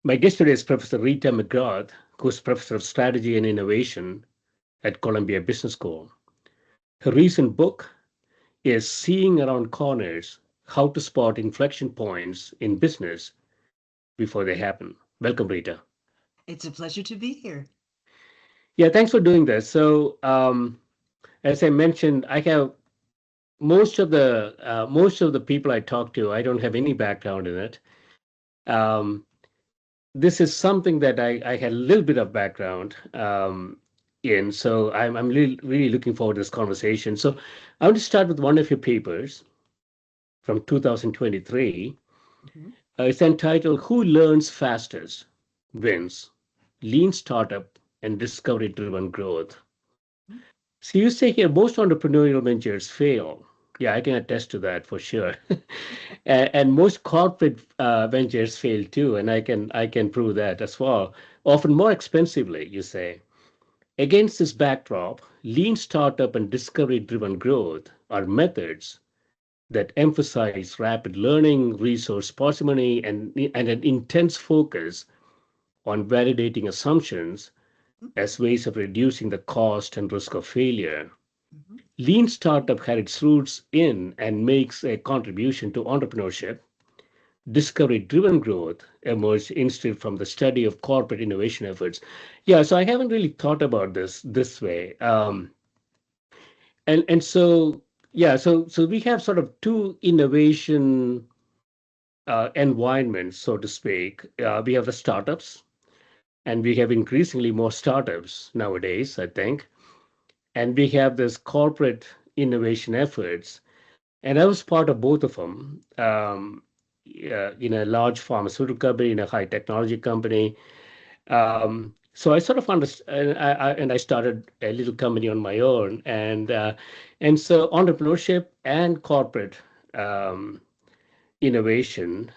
My guest today is Professor Rita McGrath, who's Professor of Strategy and Innovation at Columbia Business School. Her recent book is Seeing Around Corners: How to Spot Inflection Points in Business Before They Happen. Welcome, Rita. It's a pleasure to be here. Yeah, thanks for doing this. As I mentioned, I have most of the people I talk to, I don't have any background in it. Um, this is something that I had a little bit of background in, so I'm really looking forward to this conversation. So I want to start with one of your papers from 2023. Mhm. It's entitled "Who Learns Fastest Wins: Lean Startup and Discovery-Driven Growth." So you say here most entrepreneurial ventures fail. Yeah, I can attest to that for sure. And most corporate ventures fail too, and I can prove that as well. Often more expensively, you say. Against this backdrop, lean startup and discovery-driven growth are methods that emphasize rapid learning, resource parsimony, and an intense focus on validating assumptions as ways of reducing the cost and risk of failure. Mhm. Lean startup had its roots in and makes a contribution to entrepreneurship. Discovery driven growth emerged instead from the study of corporate innovation efforts. Yeah, so I haven't really thought about this way. And so yeah, so we have sort of two innovation environments, so to speak. We have the startups, and we have increasingly more startups nowadays, I think. And we have this corporate innovation efforts. And I was part of both of them, in a large pharmaceutical company, in a high technology company. So I sort of understand, and I started a little company on my own, and so entrepreneurship and corporate um, innovation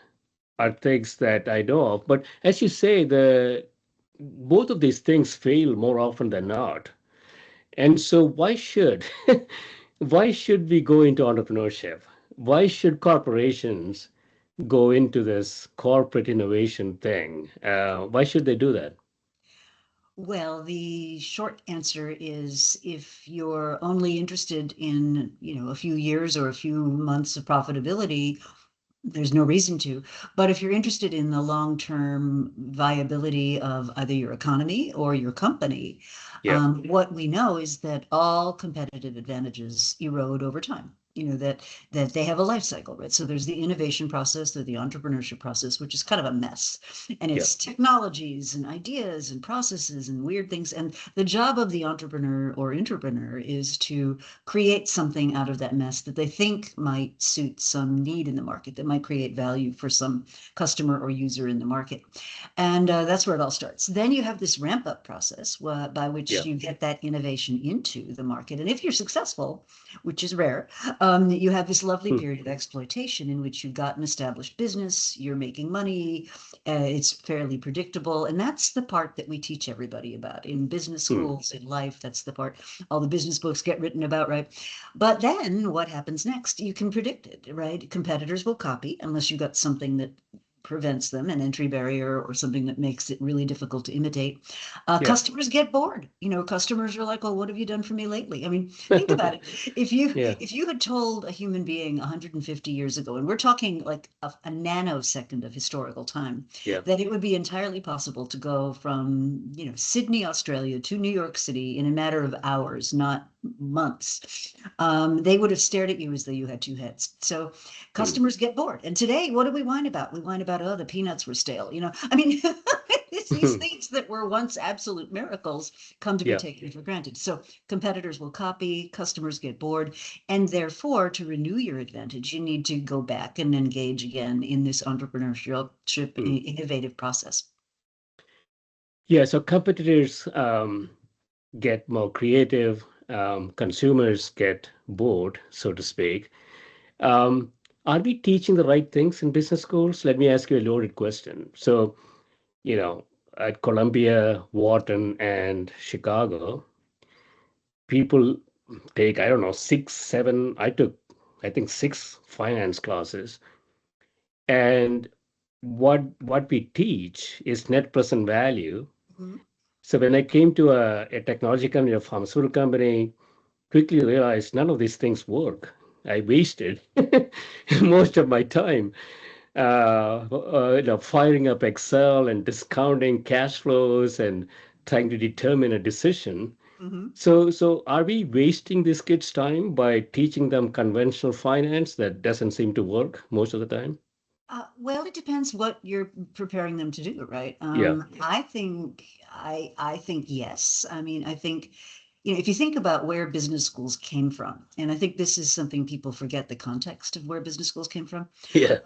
are things that I know of. But as you say, the both of these things fail more often than not. And so why should we go into entrepreneurship? Why should corporations go into this corporate innovation thing? Why should they do that? Well, the short answer is if you're only interested in, a few years or a few months of profitability, there's no reason to. But if you're interested in the long-term viability of either your economy or your company, Yeah. what we know is that all competitive advantages erode over time. That they have a life cycle, right? So there's the innovation process, there's the entrepreneurship process, which is kind of a mess. And Yeah. it's technologies and ideas and processes and weird things. And the job of the entrepreneur or entrepreneur is to create something out of that mess that they think might suit some need in the market, that might create value for some customer or user in the market. And that's where it all starts. Then you have this ramp up process by which Yeah. you get that innovation into the market. And if you're successful, which is rare, you have this lovely Hmm. period of exploitation in which you've got an established business, you're making money, it's fairly predictable. And that's the part that we teach everybody about in business Hmm. schools, in life. That's the part all the business books get written about, right? But then what happens next? You can predict it, right? Competitors will copy unless you got something that prevents them, an entry barrier or something that makes it really difficult to imitate. Yeah. Customers get bored. Customers are like, "Oh, what have you done for me lately?" I mean, think about it. If you Yeah. if you had told a human being 150 years ago, and we're talking like a nanosecond of historical time, Yeah. that it would be entirely possible to go from Sydney, Australia, to New York City in a matter of hours, not months, they would have stared at you as though you had two heads. So Hmm. customers get bored. And today, what do we whine about? We whine about, oh, the peanuts were stale. I mean, it's these things that were once absolute miracles come to be Yeah. taken for granted. So competitors will copy, customers get bored, and therefore, to renew your advantage, you need to go back and engage again in this entrepreneurship Hmm. innovative process. Yeah. So competitors get more creative. Consumers get bored, so to speak. Um, are we teaching the right things in business schools? Let me ask you a loaded question. So, you know, at Columbia, Wharton, and Chicago, people take, I don't know, six, seven, I think six finance classes. And what we teach is net present value. Mhm. So when I came to a technology company, a pharmaceutical company, quickly realized none of these things work. I wasted most of my time, firing up Excel and discounting cash flows and trying to determine a decision. Mhm. So are we wasting these kids' time by teaching them conventional finance that doesn't seem to work most of the time? Well, it depends what you're preparing them to do, right? Yeah, I think yes. I mean, I think, if you think about where business schools came from, and I think this is something people forget the context of where business schools came from. yeah,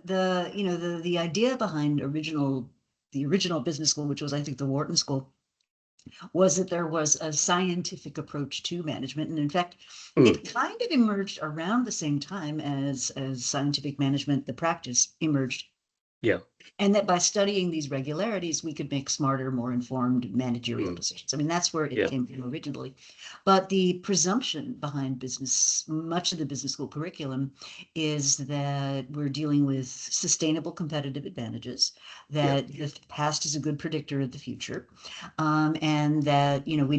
The idea behind the original business school, which was I think the Wharton School, was that there was a scientific approach to management. And in fact, mm, it kind of emerged around the same time as scientific management, the practice emerged, yeah, and that by studying these regularities, we could make smarter, more informed managerial mm, decisions. I mean, that's where it yeah, came from originally. But the presumption behind much of the business school curriculum is that we're dealing with sustainable competitive advantages, yeah, that the past is a good predictor of the future, and that we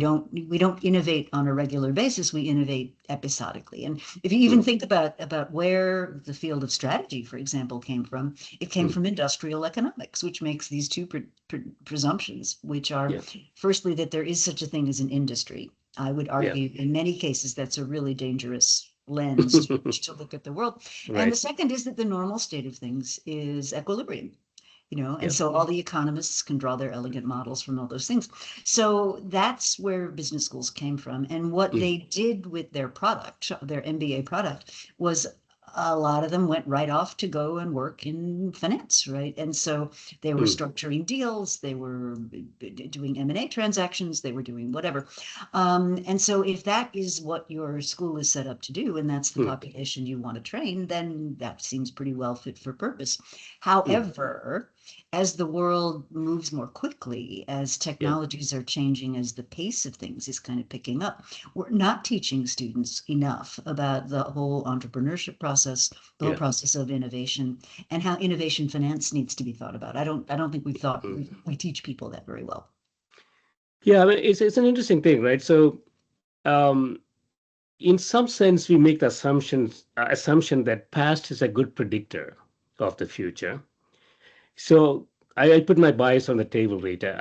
don't innovate on a regular basis. We innovate episodically. And if you even mm, think about where the field of strategy, for example, came from, it came mm, from industrial economics, which makes these two presumptions, which are, yeah, firstly, that there is such a thing as an industry. I would yeah. argue in many cases that's a really dangerous lens to look at the world. And the Right. second is that the normal state of things is equilibrium. And Yeah. so all the economists can draw their elegant models from all those things. So that's where business schools came from. And what Mm, they did with their product, their MBA product, was a lot of them went right off to go and work in finance, right? And so they were mm, structuring deals, they were doing M&A transactions, they were doing whatever. And so if that is what your school is set up to do, and that's the mm, population you want to train, then that seems pretty well fit for purpose. mm, However, as the world moves more quickly, as yeah. technologies are changing, as the pace of things is kind of picking up, we're not teaching students enough about the whole entrepreneurship process, the whole Yeah. process of innovation, and how innovation finance needs to be thought about. I don't think Mm. we teach people that very well. Yeah. I mean, it's an interesting thing, right? So, um, in some sense, we make the assumption that past is a good predictor of the future. So I put my bias on the table, Rita.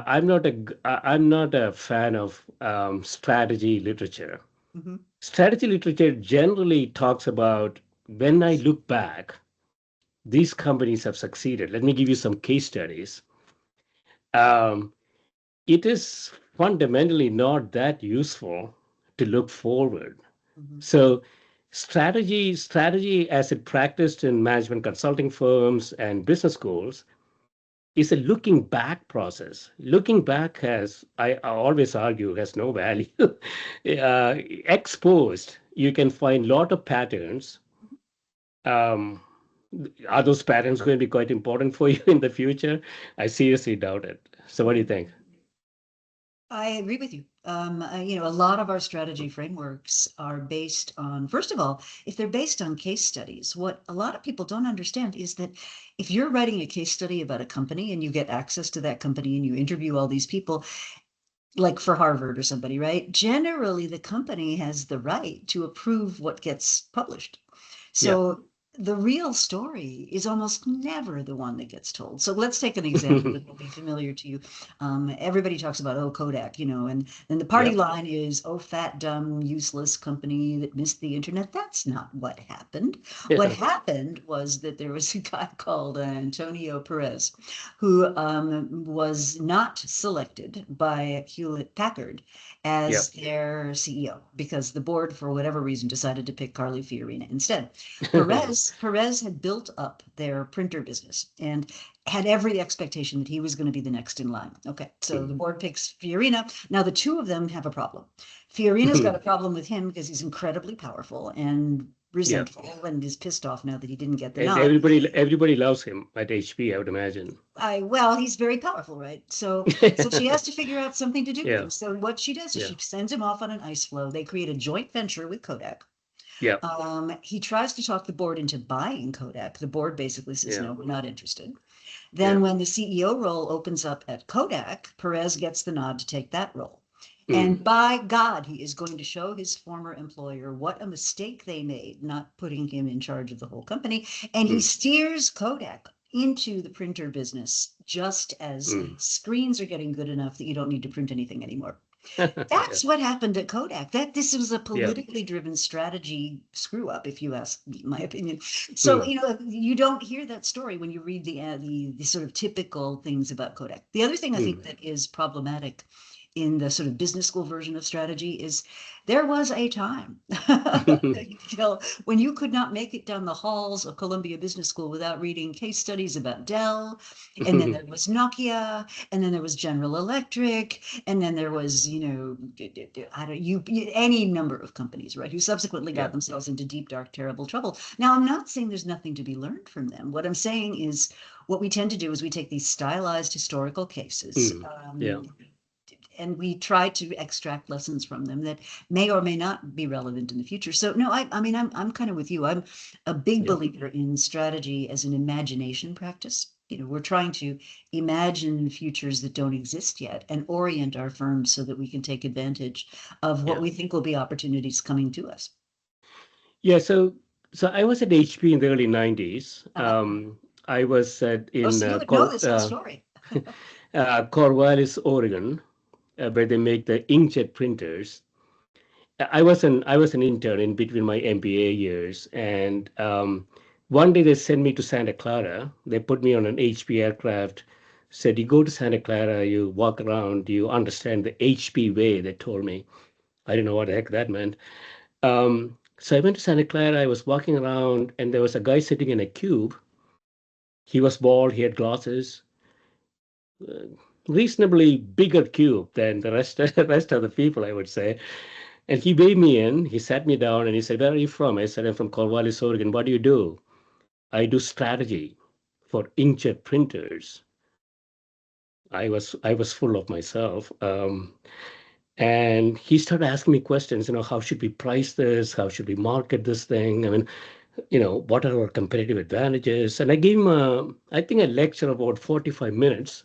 I'm not a fan of strategy literature. Mhm. Strategy literature generally talks about when I look back, these companies have succeeded. Let me give you some case studies. Um, it is fundamentally not that useful to look forward. Mhm. So strategy as it practiced in management consulting firms and business schools is a looking back process. Looking back I always argue, has no value. Exposed, you can find a lot of patterns. Um, are those patterns going to be quite important for you in the future? I seriously doubt it. So, what do you Mhm. think? I agree with you. A lot of our strategy frameworks are based on, first of all, if they're based on case studies, what a lot of people don't understand is that if you're writing a case study about a company and you get access to that company and you interview all these people, like for Harvard or somebody, right? Generally, the company has the right to approve what gets published. Yeah. So the real story is almost never the one that gets told. So let's take an example that will be familiar to you. Everybody talks about, oh, Kodak, and then the party Yeah. line is, oh, fat, dumb, useless company that missed the internet. That's not what happened. What Yeah. happened was that there was a guy called Antonio Perez who was not selected by Hewlett Packard Yeah. as their CEO because the board, for whatever reason, decided to pick Carly Fiorina instead. Perez had built up their printer business and had every expectation that he was going to be the next in line. Okay, so the board picks Fiorina. Now the two of them have a problem. Fiorina's got a problem with him because he's incredibly powerful and Yeah. resentful and is pissed off now that he didn't get the And nod. everybody loves him at HP, I would imagine. Well, he's very powerful, right? So she has to figure out something to do with Yeah. him. So what she does is Yeah. she sends him off on an ice floe. They create a joint venture with Kodak. Yeah. He tries to talk the board into buying Kodak. The board basically says, Yeah. no, we're not interested. Yeah. Then when the CEO role opens up at Kodak, Perez gets the nod to take that role. Mm. And by God, he is going to show his former employer what a mistake they made, not putting him in charge of the whole company. And he Mm. steers Kodak into the printer business just as Mm. screens are getting good enough that you don't need to print anything anymore. Yeah. That's what happened at Kodak. This was a Yeah. politically driven strategy screw up, if you ask me, my opinion. So, Mm. you don't hear that story when you read the sort of typical things about Kodak. The other thing I think Mm. that is problematic in the sort of business school version of strategy is there was a time when you could not make it down the halls of Columbia Business School without reading case studies about Dell, and then there was Nokia, and then there was General Electric, and then there was, I don't any number of companies, right, who subsequently got Yeah. themselves into deep, dark, terrible trouble. Now, I'm not saying there's nothing to be learned from them. What I'm saying is what we tend to do is we take these stylized historical cases, Mm. Yeah. and we try to extract lessons from them that may or may not be relevant in the future. So no, I mean, I'm kind of with you. I'm a big Yeah. believer in strategy as an imagination practice. We're trying to imagine futures that don't exist yet and orient our firms so that we can take advantage of what Yeah. we think will be opportunities coming to us. Yeah. So I was at HP in the early 90s. Uh, I was oh, in so you would know this whole story. Corvallis, Oregon, where they make the inkjet printers. I was an intern in between my MBA years, and one day they sent me to Santa Clara. They put me on an HP aircraft. Said, "You go to Santa Clara, you walk around, you understand the HP way." They told me. I didn't know what the heck that meant. So I went to Santa Clara. I was walking around, and there was a guy sitting in a cube. He was bald. He had glasses. Reasonably bigger cube than the rest rest of the people, I would say. And he weighed me in. He sat me down, and he said, "Where are you from?" I said, "I'm from Corvallis, Oregon. What do you do?" "I do strategy for inkjet printers." I was full of myself. And he started asking me questions, how should we price this? How should we market this thing? I mean, what are our competitive advantages? And I gave him, I think, a lecture of about 45 minutes.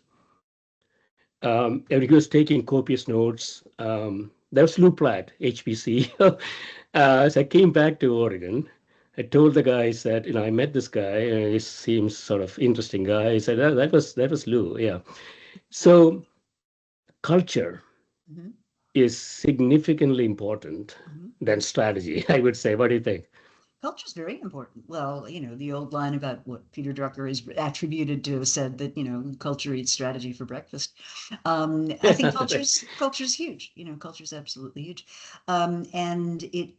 And he was taking copious notes. That was Lou Platt, HPC. So I came back to Oregon. I told the guys that, I met this guy, and he seems sort of interesting guy. He said, "Oh, that was Lou, yeah." So culture Mhm, is significantly important mhm, than mhm. strategy, I would say. What do you think? Culture is very important. Well, the old line about what Peter Drucker is attributed to have said that, culture eats strategy for breakfast. I think culture's huge. Culture's absolutely huge. And it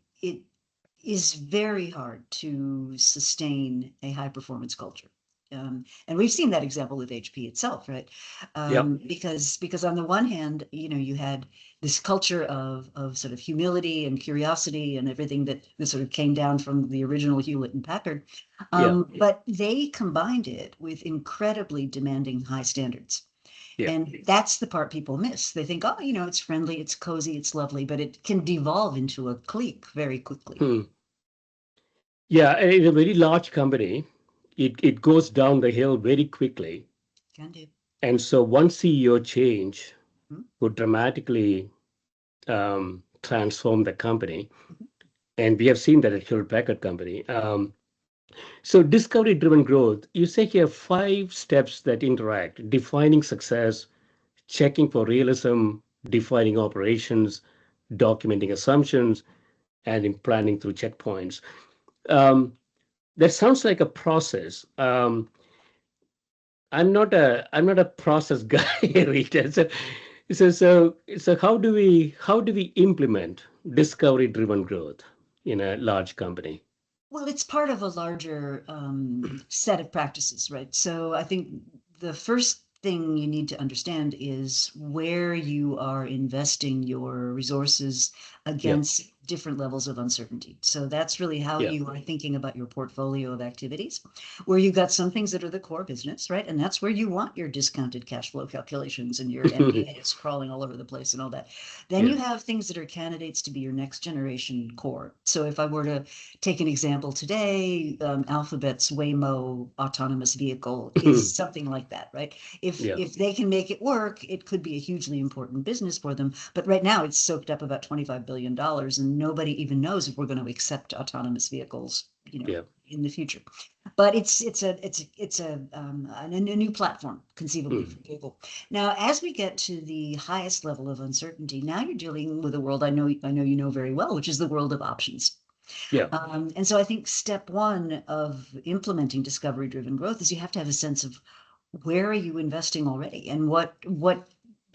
is very hard to sustain a high performance culture. And we've seen that example with HP itself, right? Yep. Because on the one hand, you had this culture of sort of humility and curiosity and everything that sort of came down from the original Hewlett and Packard. Yeah. But they combined it with incredibly demanding high standards. Yeah. And that's the part people miss. They think, oh, it's friendly, it's cozy, it's lovely, but it can devolve into a clique very quickly. Hmm. Yeah. In a very large company, it goes down the hill very quickly. Can do. And so one CEO change Mhm, would dramatically transform the company. mhm, And we have seen that at Hewlett Packard Company. So discovery driven growth, you say here 5 steps that interact: defining success, checking for realism, defining operations, documenting assumptions, and in planning through checkpoints. Um, that sounds like a process. I'm not a process guy, Rita. So how do we implement discovery driven growth in a large company? Well, it's part of a larger set of practices, right? So I think the first thing you need to understand is where you are investing your resources Yep. against different levels of uncertainty. So that's really how Yeah. you are thinking about your portfolio of activities, where you've got some things that are the core business, right? And that's where you want your discounted cash flow calculations and your NPAs crawling all over the place and all that. Then Yeah. you have things that are candidates to be your next generation core. So if I were to take an example today, Alphabet's Waymo autonomous vehicle is something like that, right? Yeah. If they can make it work, it could be a hugely important business for them. But right now, it's soaked up about $25 billion, and nobody even knows if we're going to accept autonomous vehicles, Yeah. in the future. But it's a new platform conceivably Mm. for Google. Now, as we get to the highest level of uncertainty, now you're dealing with a world I know you know very well, which is the world of options. Yeah. And so I think step one of implementing discovery-driven growth is you have to have a sense of where are you investing already, and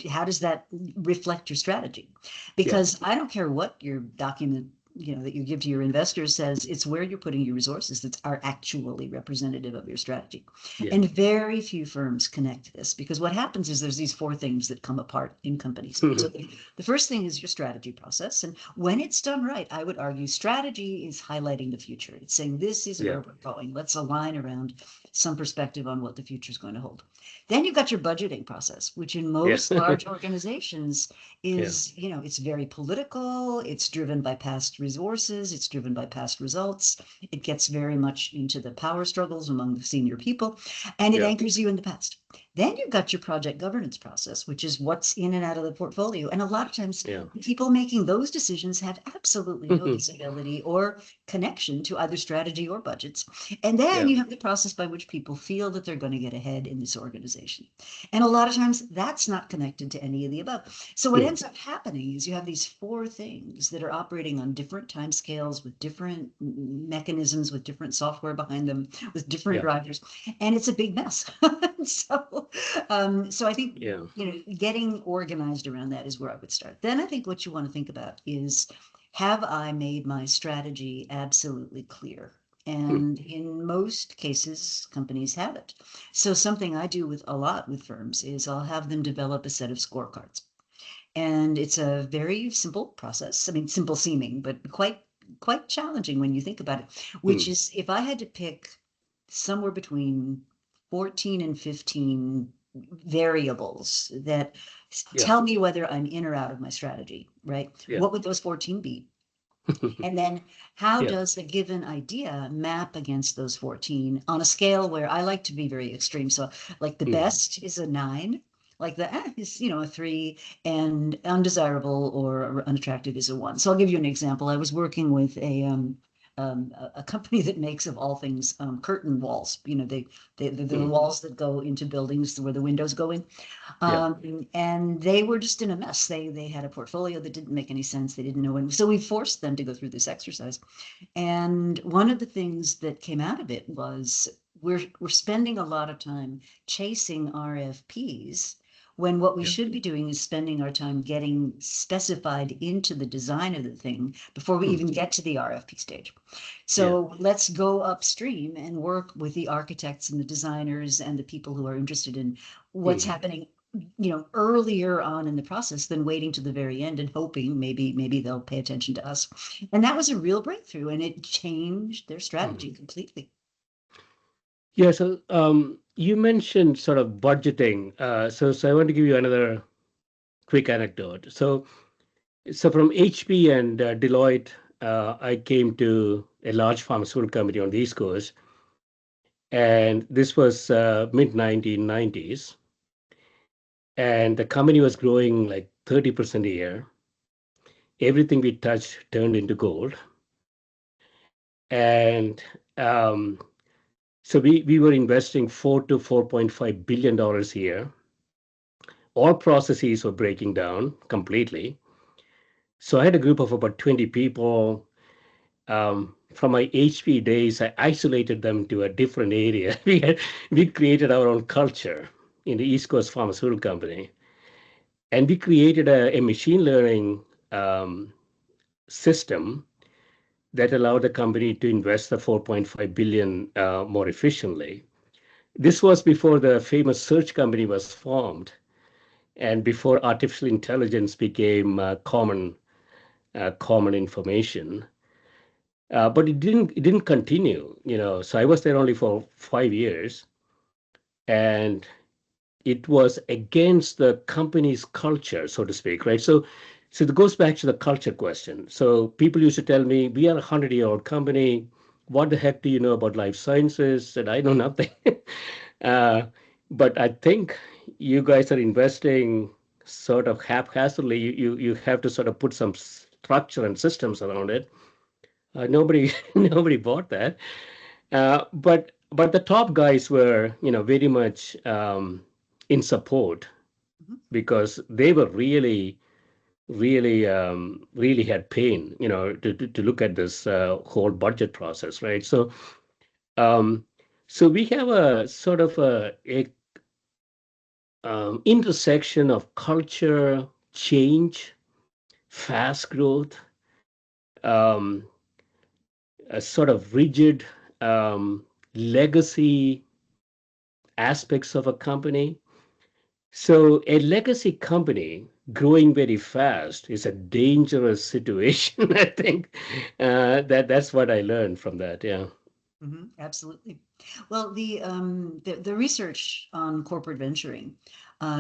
how does that reflect your strategy? Yeah. Because I don't care what your document, that you give to your investors says, it's where you're putting your resources that are actually representative of your strategy. Yeah. And very few firms connect this, because what happens is there's these four things that come apart in companies. So the first thing is your strategy process. And when it's done right, I would argue strategy is highlighting the future. It's saying, this is Yeah. where we're going. Let's align around some perspective on what the future is going to hold. Then you've got your budgeting process, which in Yeah. most large organizations Yeah. is, it's very political. It's driven by past resources. It's driven by past results. It gets very much into the power struggles among the senior people, and it Yeah. anchors you in the past. Then you've got your project governance process, which is what's in and out of the portfolio. And a lot of times, Yeah. people making those decisions have absolutely no visibility or connection to either strategy or budgets. And then Yeah. you have the process by which people feel that they're going to get ahead in this organization. And a lot of times that's not connected to any of the above. So what Mm. ends up happening is you have these four things that are operating on different timescales with different mechanisms, with different software behind them, with different Yeah. drivers, and it's a big mess. So I think, Yeah. getting organized around that is where I would start. Then I think what you want to think about is, have I made my strategy absolutely clear? Mm. And in most cases, companies have it. So something I do with a lot with firms is I'll have them develop a set of scorecards. And it's a very simple process. I mean, simple seeming, but quite challenging when you think about it, which Mm. is, if I had to pick somewhere between 14 and 15 variables that Yeah. tell me whether I'm in or out of my strategy, right? Yeah. What would those 14 be? And then how Yeah. does a given idea map against those 14 on a scale where I like to be very extreme? So like the Mm. best is a 9, like the is, a 3, and undesirable or unattractive is a 1. So I'll give you an example. I was working with a company that makes, of all things, curtain walls. They're the Mm. walls that go into buildings where the windows go in. Yeah. And they were just in a mess. They had a portfolio that didn't make any sense. They didn't know when. So we forced them to go through this exercise. And one of the things that came out of it was, we're spending a lot of time chasing RFPs, when what we Yeah. should be doing is spending our time getting specified into the design of the thing before we Mm. even get to the RFP stage. Yeah. So let's go upstream and work with the architects and the designers and the people who are interested in what's Mm. happening, earlier on in the process, than waiting to the very end and hoping maybe they'll pay attention to us. And that was a real breakthrough, and it changed their Mm. strategy completely. Yeah. So you mentioned sort of budgeting. So I want to give you another quick anecdote. So from HP and Deloitte, I came to a large pharmaceutical company on the East Coast, and this was mid 1990s, and the company was growing like 30% a year. Everything we touched turned into gold, and so we were investing $4 to $4.5 billion a year. All processes were breaking down completely. So I had a group of about 20 people. From my HP days, I isolated them to a different area. We created our own culture in the East Coast Pharmaceutical Company, and we created a machine learning system that allowed the company to invest the 4.5 billion more efficiently. This was before the famous search company was formed, and before artificial intelligence became common common information. But it didn't continue, So I was there only for 5 years, and it was against the company's culture, so to speak, right? So it goes back to the culture question. So people used to tell me, "We are a 100-year-old company. What the heck do you know about life sciences?" And I know nothing. uh, but I think you guys are investing sort of haphazardly. You have to sort of put some structure and systems around it. Nobody nobody bought that. But the top guys were, very much in support, Mhm. because they were really had pain, to look at this whole budget process, right? Um, so we have a sort of a intersection of culture change, fast growth, um, a sort of rigid legacy aspects of a company. So a legacy company growing very fast is a dangerous situation. I think that's what I learned from that. Yeah. Absolutely. Well, the research on corporate venturing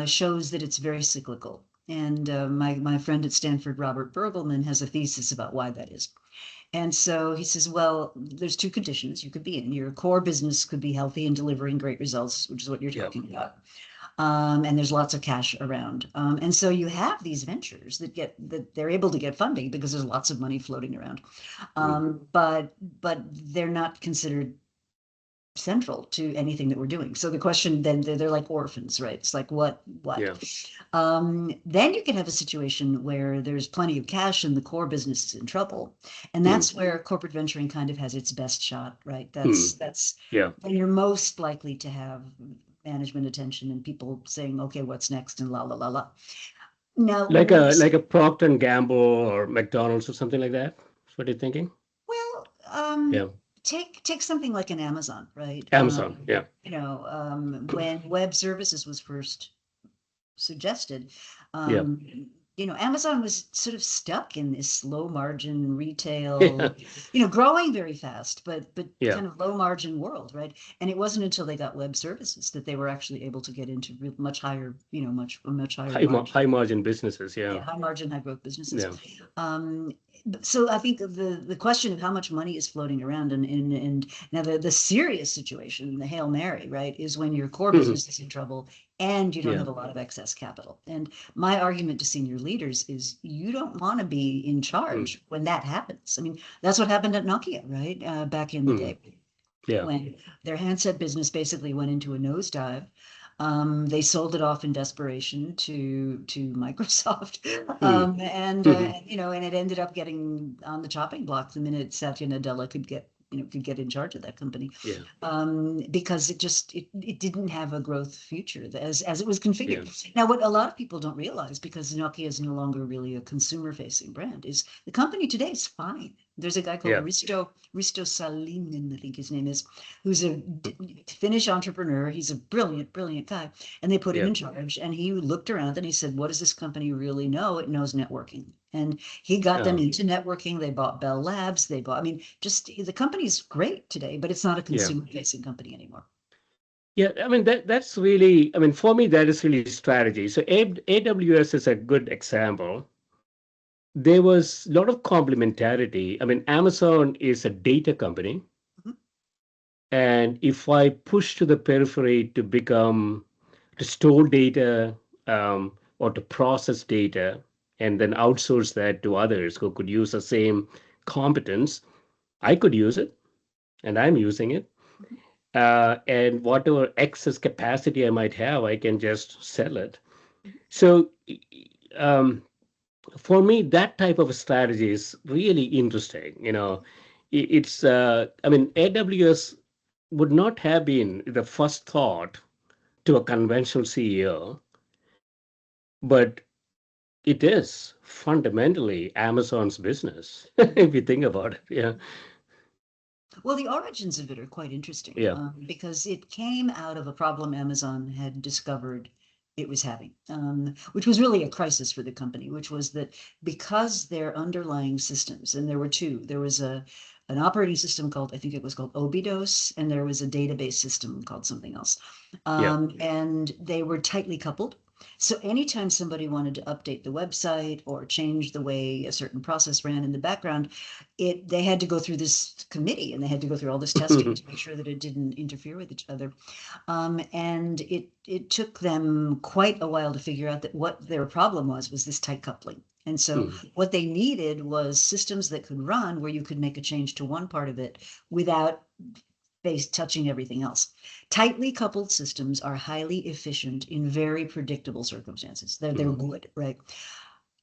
shows that it's very cyclical. And my friend at Stanford, Robert Bergelman, has a thesis about why that is. And so he says, well, there's two conditions you could be in. Your core business could be healthy and delivering great results, which is what you're Yeah. talking about. And there's lots of cash around. And so you have these ventures that they're able to get funding because there's lots of money floating around. Mm. But they're not considered central to anything that we're doing. So the question then they're like orphans, right? It's like what? Yeah. Then you can have a situation where there's plenty of cash and the core business is in trouble, and Mm. that's where corporate venturing kind of has its best shot, right? Mm. That's Yeah. when you're most likely to have management attention and people saying, okay, what's next, and la la la la. Now, Like a Procter and Gamble or McDonald's or something like that. That's what you're thinking? well, Yeah. take something like an Amazon, right? Amazon. Yeah. When web services was first suggested. Yeah. Um, Amazon was sort of stuck in this low margin Yeah. retail, growing very fast, but Yeah. kind of low margin world, right? And it wasn't until they got web services that they were actually able to get into much higher, much higher margin. High margin businesses. Yeah. Yeah, high margin, high growth businesses. Yeah. Um, so I think the question of how much money is floating around, and now the serious situation, the Hail Mary, right, is when your core Mhm. business is in trouble and you don't Yeah. have a lot of excess capital. And my argument to senior leaders is you don't want to be in Mm. charge when that happens. I mean, that's what happened at Nokia, right, back in the Mm. day Yeah. when their handset business basically went into a nosedive. They sold it off in desperation to Microsoft, Mm. Mhm. and it ended up getting on the chopping block the minute Satya Nadella could get in charge of that company, Yeah. because it didn't have a growth future as it was Yeah. configured. Now, what a lot of people don't realize, because Nokia is no longer really a consumer-facing brand, is the company today is fine. There's a guy called Yeah. Risto Salinen, I think his name is, who's a Finnish entrepreneur. He's a brilliant, brilliant guy. And they put him Yeah. in charge. And he looked around and he said, what does this company really know? It knows networking. And he got them Oh. into networking. They bought Bell Labs. Just the company's great today, but it's not a Yeah. consumer facing company anymore. Yeah, I mean that's really, I mean, for me that is really strategy. So AWS is a good example. There was a lot of complementarity. I mean, Amazon is a data company, Mhm. and if I push to the periphery to store data, or to process data, and then outsource that to others who could use the same competence, I could use it, and I'm using it. And whatever excess capacity I might have, I can just sell it. So, um, for me, that type of strategy is really interesting. I mean, AWS would not have been the first thought to a conventional CEO, but it is fundamentally Amazon's business, if you think about it. Yeah. Well, the origins of it are quite interesting, Yeah. because it came out of a problem Amazon had discovered it was having, which was really a crisis for the company, which was that because their underlying systems, and there were two, there was an operating system called, I think it was called Obidos, and there was a database system called something else. Yeah. And they were tightly coupled. So anytime somebody wanted to update the website or change the way a certain process ran in the background, they had to go through this committee and they had to go through all this testing to make sure that it didn't interfere with each other. And it took them quite a while to figure out that what their problem was this tight coupling. And so what they needed was systems that could run where you could make a change to one part of it without touching everything else. Tightly coupled systems are highly efficient in very predictable circumstances. They're good, right?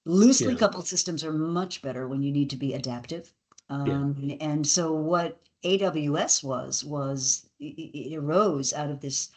Loosely Yeah. coupled systems are much better when you need to be adaptive. Yeah. And so what AWS was it arose out of this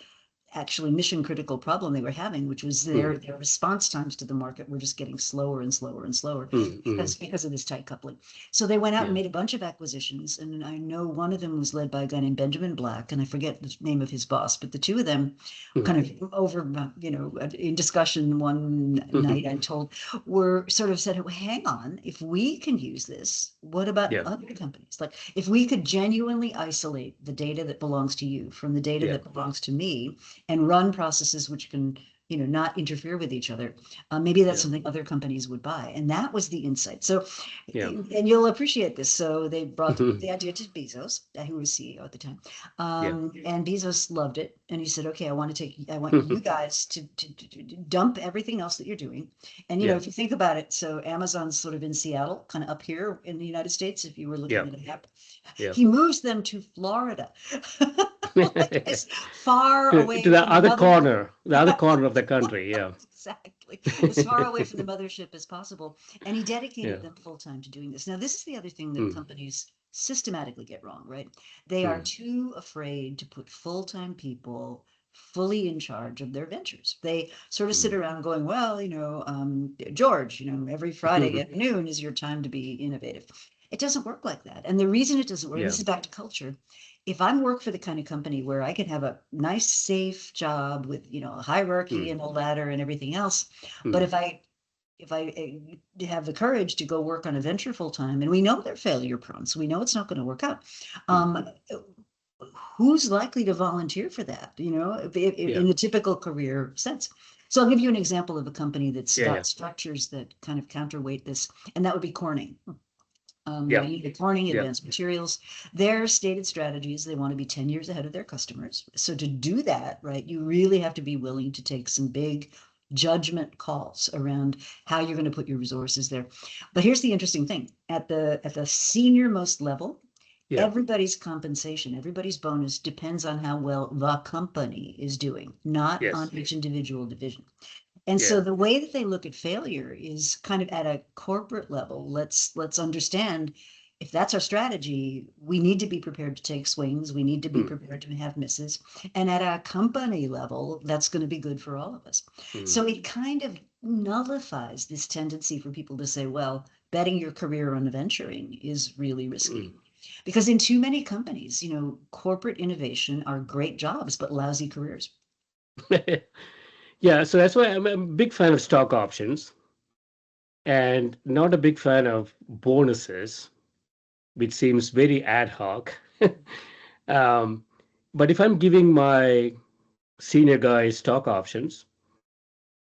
actually mission critical problem they were having, which was their response times to the market were just getting slower and slower and slower because of this tight coupling. So they went out and Yeah. made a bunch of acquisitions, and I know one of them was led by a guy named Benjamin Black, and I forget the name of his boss, but the two of them kind of over, in discussion one night, I'm told, were sort of said, hang on, if we can use this, what about Yeah. other companies? Like if we could genuinely isolate the data that belongs to you from the data Yeah. that belongs to me, and run processes which can, not interfere with each other, maybe that's Yeah. something other companies would buy. And that was the insight. So, Yeah. and you'll appreciate this. So they brought the idea to Bezos, who was CEO at the time. Yeah. And Bezos loved it. And he said, okay, I want you guys to dump everything else that you're doing. And, Yeah. if you think about it, so Amazon's sort of in Seattle, kind of up here in the United States, if you were looking Yeah. at a map, Yeah. he moves them to Florida. Like as far To away the from the other mothership. corner, the other corner of the country. Yeah. Exactly. As far away from the mothership as possible. And he dedicated Yeah. them full time to doing this. Now, this is the other thing that Mm. companies systematically get wrong, right? They are Mm. too afraid to put full time people fully in charge of their ventures. They sort of sit Mm. around going, well, George, every Friday at noon is your time to be innovative. It doesn't work like that. And the reason it doesn't work, and Yeah. this is back to culture, if I'm work for the kind of company where I can have a nice, safe job with, a hierarchy Mm. and a ladder and everything else, but Mm. if I have the courage to go work on a venture full time, and we know they're failure prone, so we know it's not going to work out. Mm. Who's likely to volunteer for that? Yeah. In the typical career sense. So I'll give you an example of a company that's Yeah. Yeah. got structures that kind of counterweight this, and that would be Corning. Yeah. Corning Yeah. Advanced Materials, their stated strategies, they want to be 10 years ahead of their customers. So to do that, right, you really have to be willing to take some big judgment calls around how you're going to put your resources there. But here's the interesting thing. At the senior most level, Yeah. everybody's compensation, everybody's bonus depends on how well the company is doing, not on Yes. each individual division. And Yeah. so the way that they look at failure is kind of at a corporate level. Let's understand if that's our strategy, we need to be prepared to take swings. We need to be Mm. prepared to have misses. And at a company level, that's going to be good for all of us. Mm. So it kind of nullifies this tendency for people to say, well, betting your career on venturing is really risky. Mm. Because in too many companies, corporate innovation are great jobs, but lousy careers. Yeah. So that's why I'm a big fan of stock options and not a big fan of bonuses, which seems very ad hoc. um, but if I'm giving my senior guys stock options,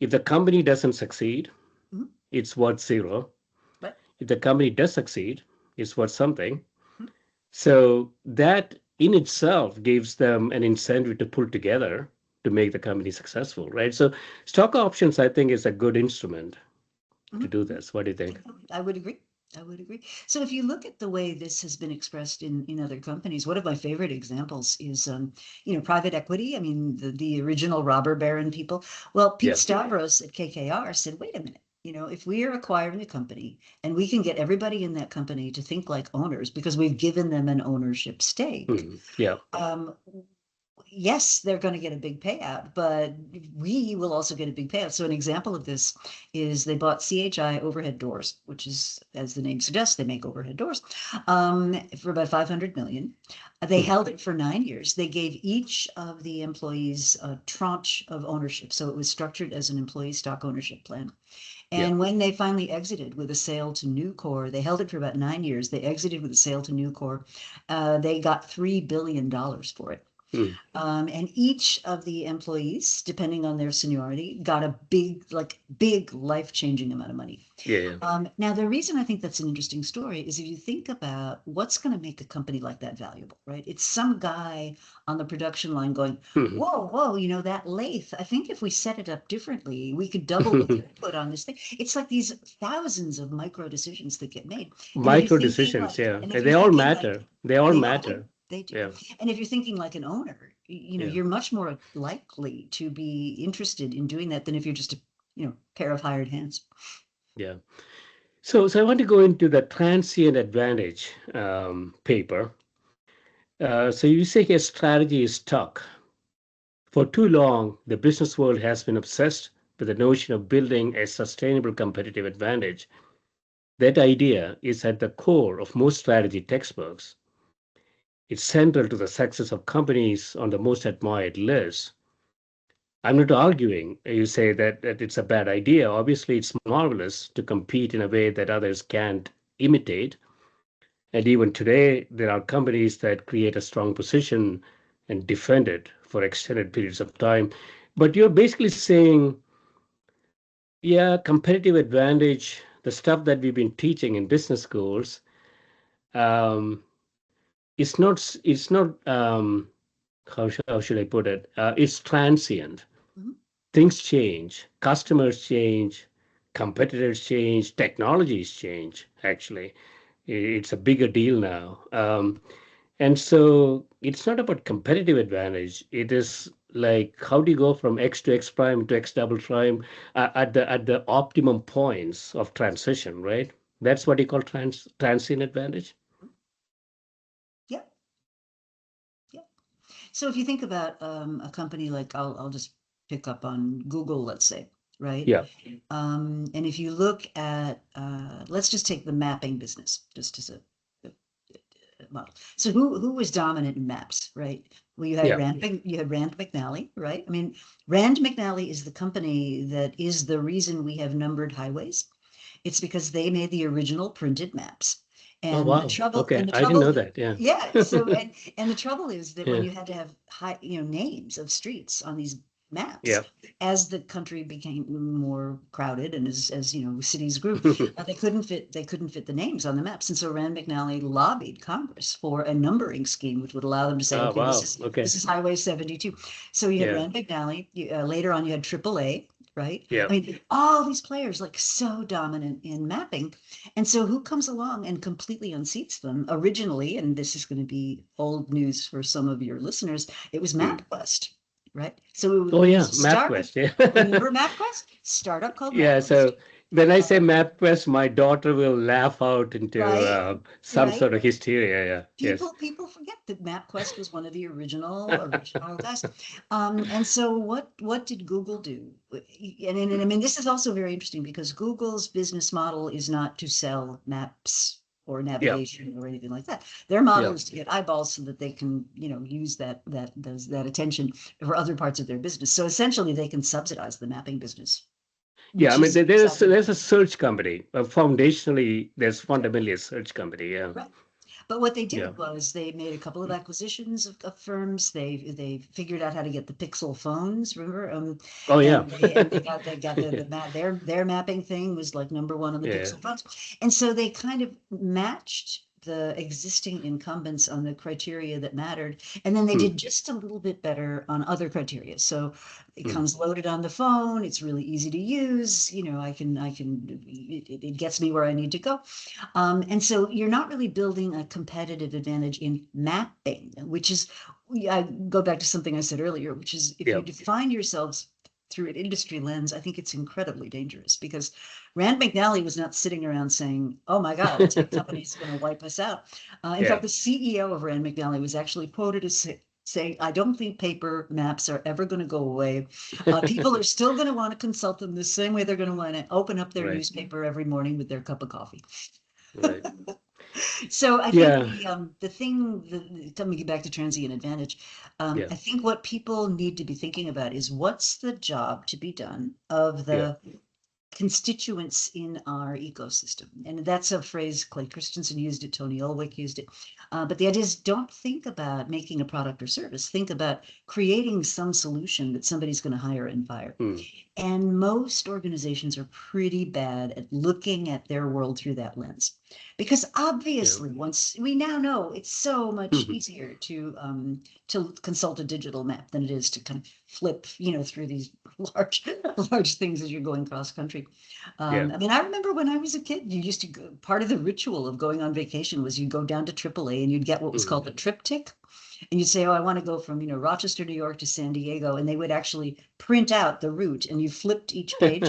if the company doesn't succeed, Mhm. it's worth zero. But If the company does succeed, it's worth something. So that in itself gives them an incentive to pull together to make the company successful, right? So stock options, I think, is a good instrument to do Mhm. this. What do you think? I would agree. I would agree. So if you look at the way this has been expressed in other companies, one of my favorite examples is, private equity. I mean, the original robber baron people. Well, Pete Yeah. Stavros at KKR said, wait a minute, if we are acquiring a company and we can get everybody in that company to think like owners because we've given them an ownership stake, Yeah. um, yes, they're going to get a big payout, but we will also get a big payout. So an example of this is they bought CHI Overhead Doors, which is, as the name suggests, they make overhead doors, for about 500 million. They Hmm. held it for 9 years. They gave each of the employees a tranche of ownership. So it was structured as an employee stock ownership plan. Yeah. And when they finally exited with a sale to Nucor, they held it for about 9 years. They exited with a sale to Nucor. They got $3 billion for it. Hmm. And each of the employees, depending on their seniority, got a big life-changing amount of money. Yeah. Yeah. Now, the reason I think that's an interesting story is if you think about what's going to make a company like that valuable, right? It's some guy on the production line going, Hmm. whoa, whoa, that lathe, I think if we set it up differently, we could double the throughput on this thing. It's like these thousands of micro decisions that get made. And if you're Micro thinking decisions. like, Yeah. and if you're They all thinking like, matter. They all they all do, matter. they do. Yeah. And if you're thinking like an owner, Yeah. you're much more likely to be interested in doing that than if you're just a, pair of hired hands. Yeah. So I want to go into the transient advantage paper. So you say your strategy is stuck. For too long, the business world has been obsessed with the notion of building a sustainable competitive advantage. That idea is at the core of most strategy textbooks. It's central to the success of companies on the most admired list. I'm not arguing. You say that it's a bad idea. Obviously, it's marvelous to compete in a way that others can't imitate. And even today, there are companies that create a strong position and defend it for extended periods of time. But you're basically saying, yeah, competitive advantage, the stuff that we've been teaching in business schools, um, it's not, how should I put it? It's transient. Mhm. Things change, customers change, competitors change, technologies change, actually. It's a bigger deal now. And so it's not about competitive advantage. It is like how do you go from X to X prime to X double prime at the optimum points of transition, right? That's what you call transient advantage. Yeah, yeah. So if you think about a company like I'll just pick up on Google, let's say, right? Yeah, And if you look at let's just take the mapping business just as a model. So who was dominant in maps, right? Well, yeah. You had Rand McNally, right? I mean, Rand McNally is the company that is the reason we have numbered highways. It's because they made the original printed maps. Oh And the wow. trouble, Okay, and the I didn't trouble, know that. Yeah, yeah. So and the trouble is that when yeah, you had to have names of streets on these maps, yeah. as the country became more crowded and as cities grew, they couldn't fit the names on the maps. And so Rand McNally lobbied Congress for a numbering scheme which would allow them to say, Oh okay, this wow. is Okay. this is Highway 72. So you had Yeah, Rand McNally. Later on, you had AAA, right? yeah. I mean, all these players like so dominant in mapping. And so who comes along and completely unseats them originally, and this is going to be old news for some of your listeners, it was Hmm. MapQuest, right? So Oh it yeah, was a startup. MapQuest. Yeah. Remember MapQuest? Startup called Yeah, MapQuest. so when I say Uh, MapQuest, my daughter will laugh out into right? some Right? sort of hysteria. Yeah, yes. People forget that MapQuest was one of the original guys. And so what did Google do? And I mean, this is also very interesting because Google's business model is not to sell maps or Yeah, navigation or anything like that. Their model yeah, is to get eyeballs so that they can, use that attention for other parts of their business. So essentially, they can subsidize the mapping business, yeah. I which mean, is exactly there's a search company. Foundationally, there's fundamentally a search company. Yeah, right. But what they yeah. did was they made a couple of acquisitions of firms. They figured out how to get the Pixel phones, remember? Oh yeah, And they got the map. Their mapping thing was like number one on the yeah. Pixel phones, and so they kind of matched the existing incumbents on the criteria that mattered, and then they Hmm, did just a little bit better on other criteria. So it hmm. comes loaded on the phone. It's really easy to use. It gets me where I need to go. And so you're not really building a competitive advantage in mapping, which is, I go back to something I said earlier, which is if Yeah, you define yourselves through an industry lens, I think it's incredibly dangerous because Rand McNally was not sitting around saying, oh my God, a tech company is going to wipe us out. In yeah. fact, the CEO of Rand McNally was actually quoted as saying, I don't think paper maps are ever going to go away. People are still going to want to consult them the same way they're going to want to open up their Right. newspaper every morning with their cup of coffee. Right. So I think Yeah. the thing, coming back to transient advantage, Yeah. I think what people need to be thinking about is what's the job to be done of Yeah. the constituents in our ecosystem. And that's a phrase Clay Christensen used it, Tony Ulwick used it. But the idea is don't think about making a product or service. Think about creating some solution that somebody's going to hire and fire. Mm. And most organizations are pretty bad at looking at their world through that lens. Because Yeah. obviously, once we now know it's so much Mhm. easier to consult a digital map than it is to kind of flip, through these large, large things as you're going cross country. Yeah. I mean, I remember when I was a kid, you used to go, part of the ritual of going on vacation was you'd go down to AAA and you'd get what was Mm. called a triptych. And you'd say, oh, I want to go from, Rochester, New York to San Diego. And they would actually print out the route and you flipped each page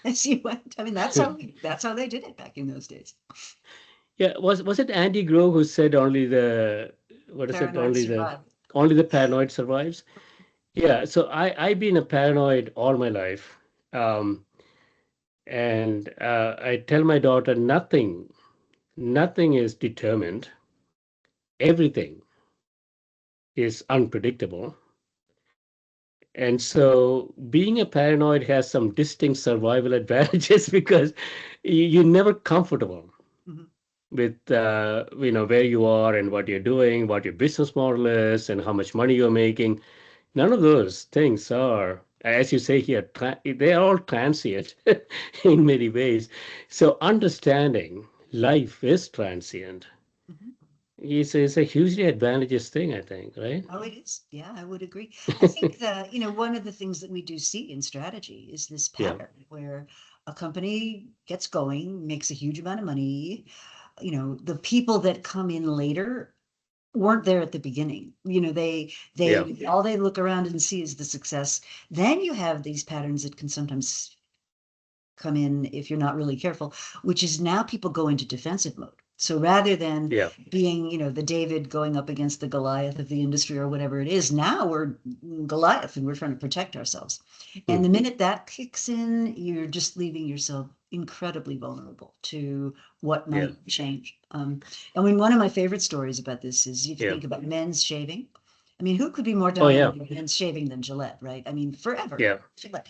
as you went. I mean, that's how they did it back in those days. Yeah. Was it Andy Grove who said only the what is it? Paranoid survive. Only the paranoid survives? Yeah. So I've been a paranoid all my life. Um, and I tell my daughter nothing is determined. Everything is unpredictable. And so being a paranoid has some distinct survival advantages because you're never comfortable Mhm. with where you are and what you're doing, what your business model is, and how much money you're making. None of those things are, as you say here, they are all transient in many ways. So understanding life is transient Mhm. is a hugely advantageous thing, I think, right? Oh, it is. Yeah, I would agree. I think that, one of the things that we do see in strategy is this Yeah, pattern where a company gets going, makes a huge amount of money. The people that come in later weren't there at the beginning. yeah, They all they look around and see is the success. Then you have these patterns that can sometimes come in if you're not really careful, which is now people go into defensive mode. So rather than yeah. being, the David going up against the Goliath of the industry or whatever it is, now we're Goliath and we're trying to protect ourselves. And Mm, the minute that kicks in, you're just leaving yourself incredibly vulnerable to what yeah, might change. And when one of my favorite stories about this is if you yeah. think about men's shaving. I mean, who could be more Oh, yeah, dominant in men's shaving than Gillette, right? I mean, forever. yeah, Gillette.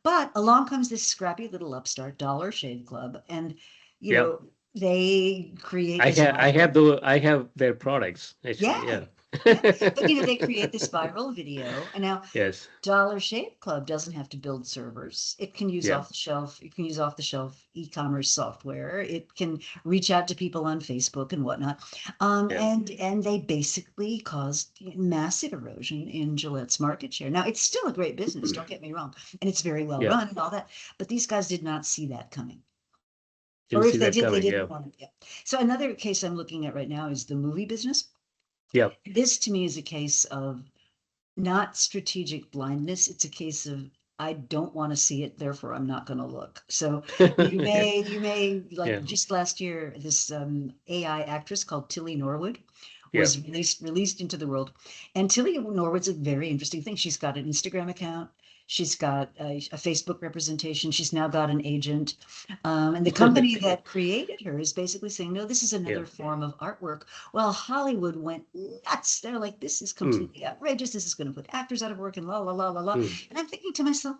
But along comes this scrappy little upstart, Dollar Shave Club, and you yeah. know they create this viral. I have their products actually. Yeah, Yeah. yeah. But they create this viral video, and now Yes. Dollar Shave Club doesn't have to build servers. It can use Yeah. off the shelf. It can use off the shelf e-commerce software. It can reach out to people on Facebook and whatnot. Yeah. And they basically caused massive erosion in Gillette's market share. Now it's still a great business. Don't get me wrong, and it's very well Yeah. run and all that. But these guys did not see that coming. Or Didn't if see they that did, they coming. didn't Yeah. want it. Yeah. So another case I'm looking at right now is the movie business. Yeah. This to me is a case of not strategic blindness. It's a case of I don't want to see it, therefore I'm not going to look. So Yeah. you may Yeah. like just last year, this AI actress called Tilly Norwood Yeah. was released into the world. And Tilly Norwood's a very interesting thing. She's got an Instagram account. She's got a Facebook representation. She's now got an agent. And the company that created her is basically saying, no, this is Yeah. another form of artwork. Well, Hollywood went nuts. They're like, this is Mm, completely outrageous. This is going to put actors out of work and la, la, la, la, la. mm. And I'm thinking to myself,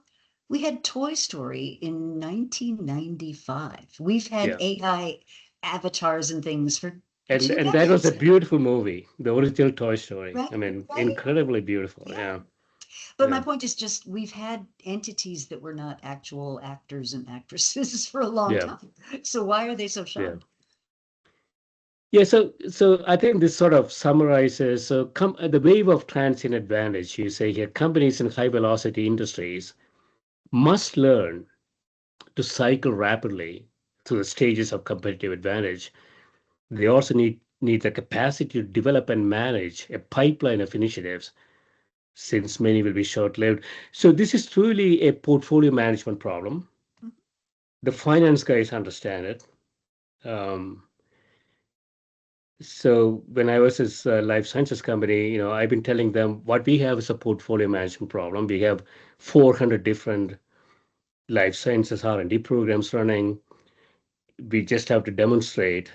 we had Toy Story in 1995. We've had Yeah. AI avatars and things for two And that was decades a now, beautiful movie, the original Toy Story. right? I mean, Right? incredibly beautiful. Yeah. Yeah. But my Yeah. point is just we've had entities that were not actual actors and actresses for a long Yeah. time. So why are they so Yeah. shunned? Yeah, so I think this sort of summarizes the wave of transient advantage. You say here, companies in high velocity industries must learn to cycle rapidly through the stages of competitive advantage. They also need the capacity to develop and manage a pipeline of initiatives, since many will be short-lived. So this is truly a portfolio management problem. The finance guys understand it. Um, So when I was this life sciences company, I've been telling them what we have is a portfolio management problem. We have 400 different life sciences R&D programs running. We just have to demonstrate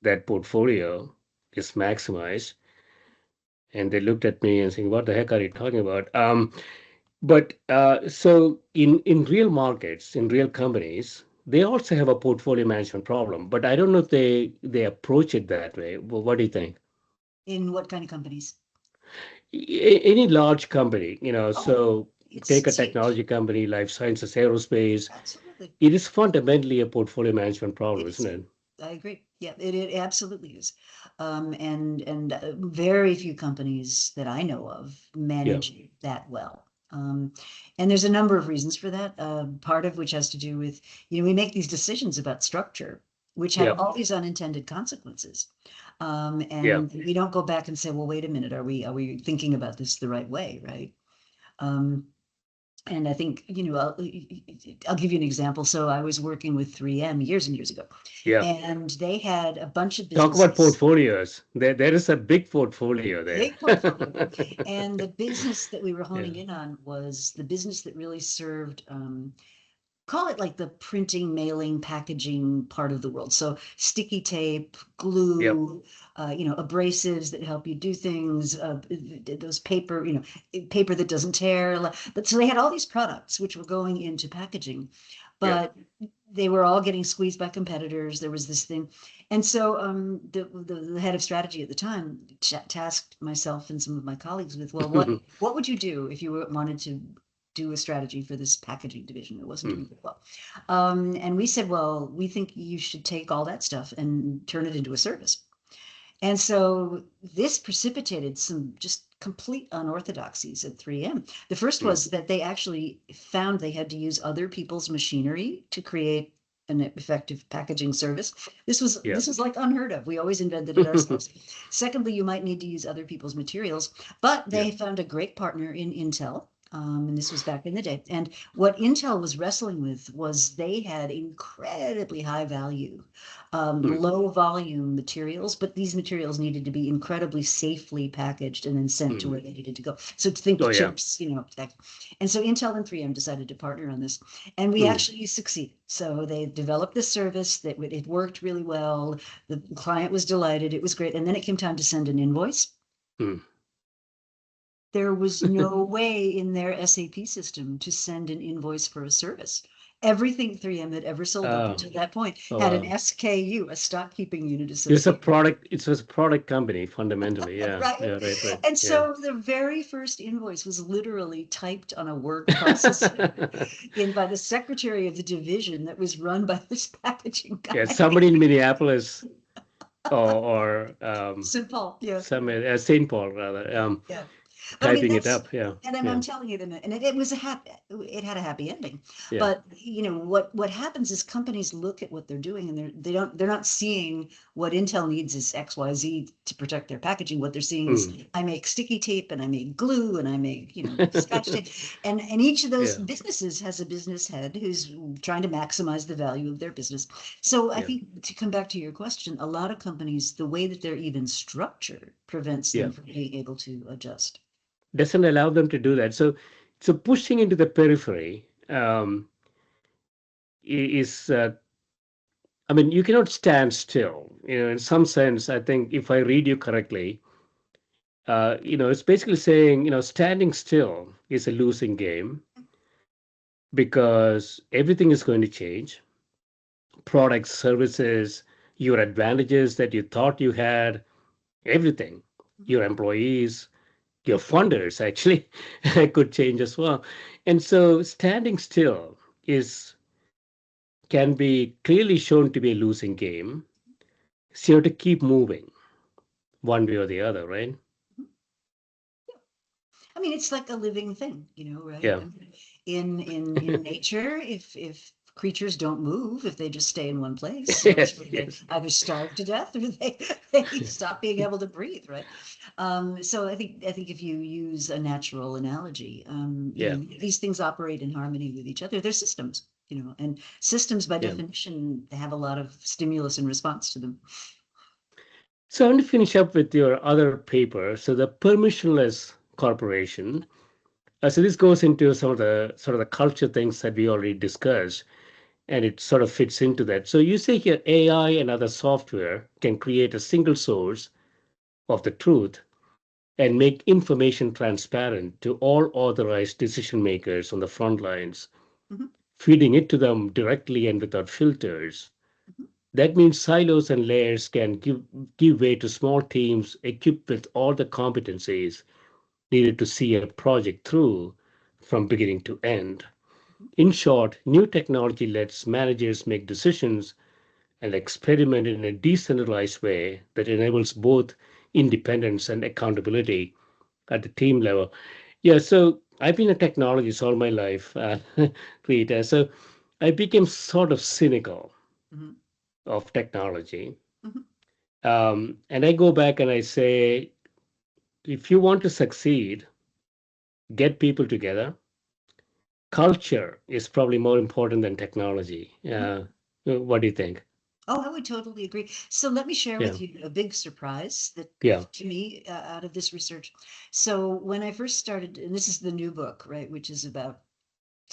that portfolio is maximized. And they looked at me and saying, "What the heck are you talking about?" But so in real markets, in real companies, they also have a portfolio management problem. But I don't know if they approach it that way. What do you think? In what kind of companies? Any large company, Oh, so take a it's huge. technology company, life sciences, aerospace, Absolutely. it is fundamentally a portfolio management problem, It isn't is. it? I agree. Yeah, it absolutely is. And very few companies that I know of Yeah, manage that well. And there's a number of reasons for that. Part of which has to do with, we make these decisions about structure, which have yeah, all these unintended consequences. yeah. And we don't go back and say, well, wait a minute, are we thinking about this the right way, right? Um, and I think, I'll give you an example. So I was working with 3M years and years ago, Yeah. and they had a bunch of Talk about businesses, portfolios. There is a big portfolio there. big portfolio. And the business that we were Yeah. honing in on was the business that really served, call it like the printing, mailing, packaging part of the world. So sticky tape, Yep. glue, abrasives that help you do things, those paper, paper that doesn't tear. But so they had all these products which were going into packaging, Yep. but they were all getting squeezed by competitors. There was this thing. And so the head of strategy at the time tasked myself and some of my colleagues with, well, what would you do if you wanted to do a strategy for this packaging division that wasn't doing well? And we said, well, we think you should take all that stuff and turn it into a service. And so this precipitated some just complete unorthodoxies at 3M. The first Mm. was that they actually found they had to use other people's machinery to create an effective packaging service. This was Yeah. this was like unheard of. We always invented it ourselves. Secondly, you might need to use other people's materials, but Yeah. they found a great partner in Intel. And this was back in the day. And what Intel was wrestling with was they had incredibly high value, Mm. low volume materials, but these materials needed to be incredibly safely packaged and then sent to where Mm. they needed to go. So think Oh yeah. chips, and so Intel and 3M decided to partner on this, and we Mm. actually succeeded. So they developed this service that it worked really well. The client was delighted. It was great. And then it came time to send an invoice. Mm. There was no way in their SAP system to send an invoice for a service. Everything 3M had ever sold up Oh, until that point oh had an wow. SKU, a stock keeping unit It's a associated. product. It was a product company fundamentally. Yeah. Right? Yeah. Right. Right. And Yeah. so the very first invoice was literally typed on a word processor in by the secretary of the division that was run by this packaging Yeah. guy. Somebody in Minneapolis or St. Paul, yeah. somewhere St. Paul rather Yeah. But I mean, typing it up. Yeah. and I'm Yeah. telling you, and it was it had a happy ending. Yeah. But what happens is companies look at what they're doing, and they're not seeing what Intel needs is XYZ to protect their packaging. What they're seeing is, Mm. I make sticky tape, and I make glue, and I make scotch tape, and each of those Yeah. businesses has a business head who's trying to maximize the value of their business. So I Yeah. think, to come back to your question, a lot of companies, the way that they're even structured prevents Yeah. them from being able to adjust. Doesn't allow them to do that. So pushing into the periphery is, I mean, you cannot stand still. In some sense, I think if I read you correctly, it's basically saying, standing still is a losing game because everything is going to change. Products, services, your advantages that you thought you had, everything, your employees, your funders actually could change as well. And so standing still is can be clearly shown to be a losing game. So you have to keep moving one way or the other, right? I mean, it's like a living thing, right? Yeah. I mean, in nature, if creatures don't move, if they just stay in one place, Yes, eventually they yes. either starve to death or they stop being able to breathe, right? So I think if you use a natural analogy, Yeah. these things operate in harmony with each other. They're systems, and systems by Yeah. definition have a lot of stimulus and response to them. So I want to finish up with your other paper. So the permissionless corporation. So this goes into some of the sort of the culture things that we already discussed, and it sort of fits into that. So you say here AI and other software can create a single source of the truth and make information transparent to all authorized decision makers on the front lines, Mhm, feeding it to them directly and without filters. mhm, That means silos and layers can give way to small teams equipped with all the competencies needed to see a project through from beginning to end. mhm. In short, new technology lets managers make decisions and experiment in a decentralized way that enables both independence and accountability at the team level. Yeah, so I've been a technologist all my life, Rita. So I became sort of cynical Mhm, of technology. mhm. And I go back and I say, if you want to succeed, get people together. Culture is probably more important than technology. Mhm. What do you think? Oh, I would totally agree. So let me share Yeah, with you a big surprise that yeah, to me out of this research. So when I first started, and this is the new book, right, which is about,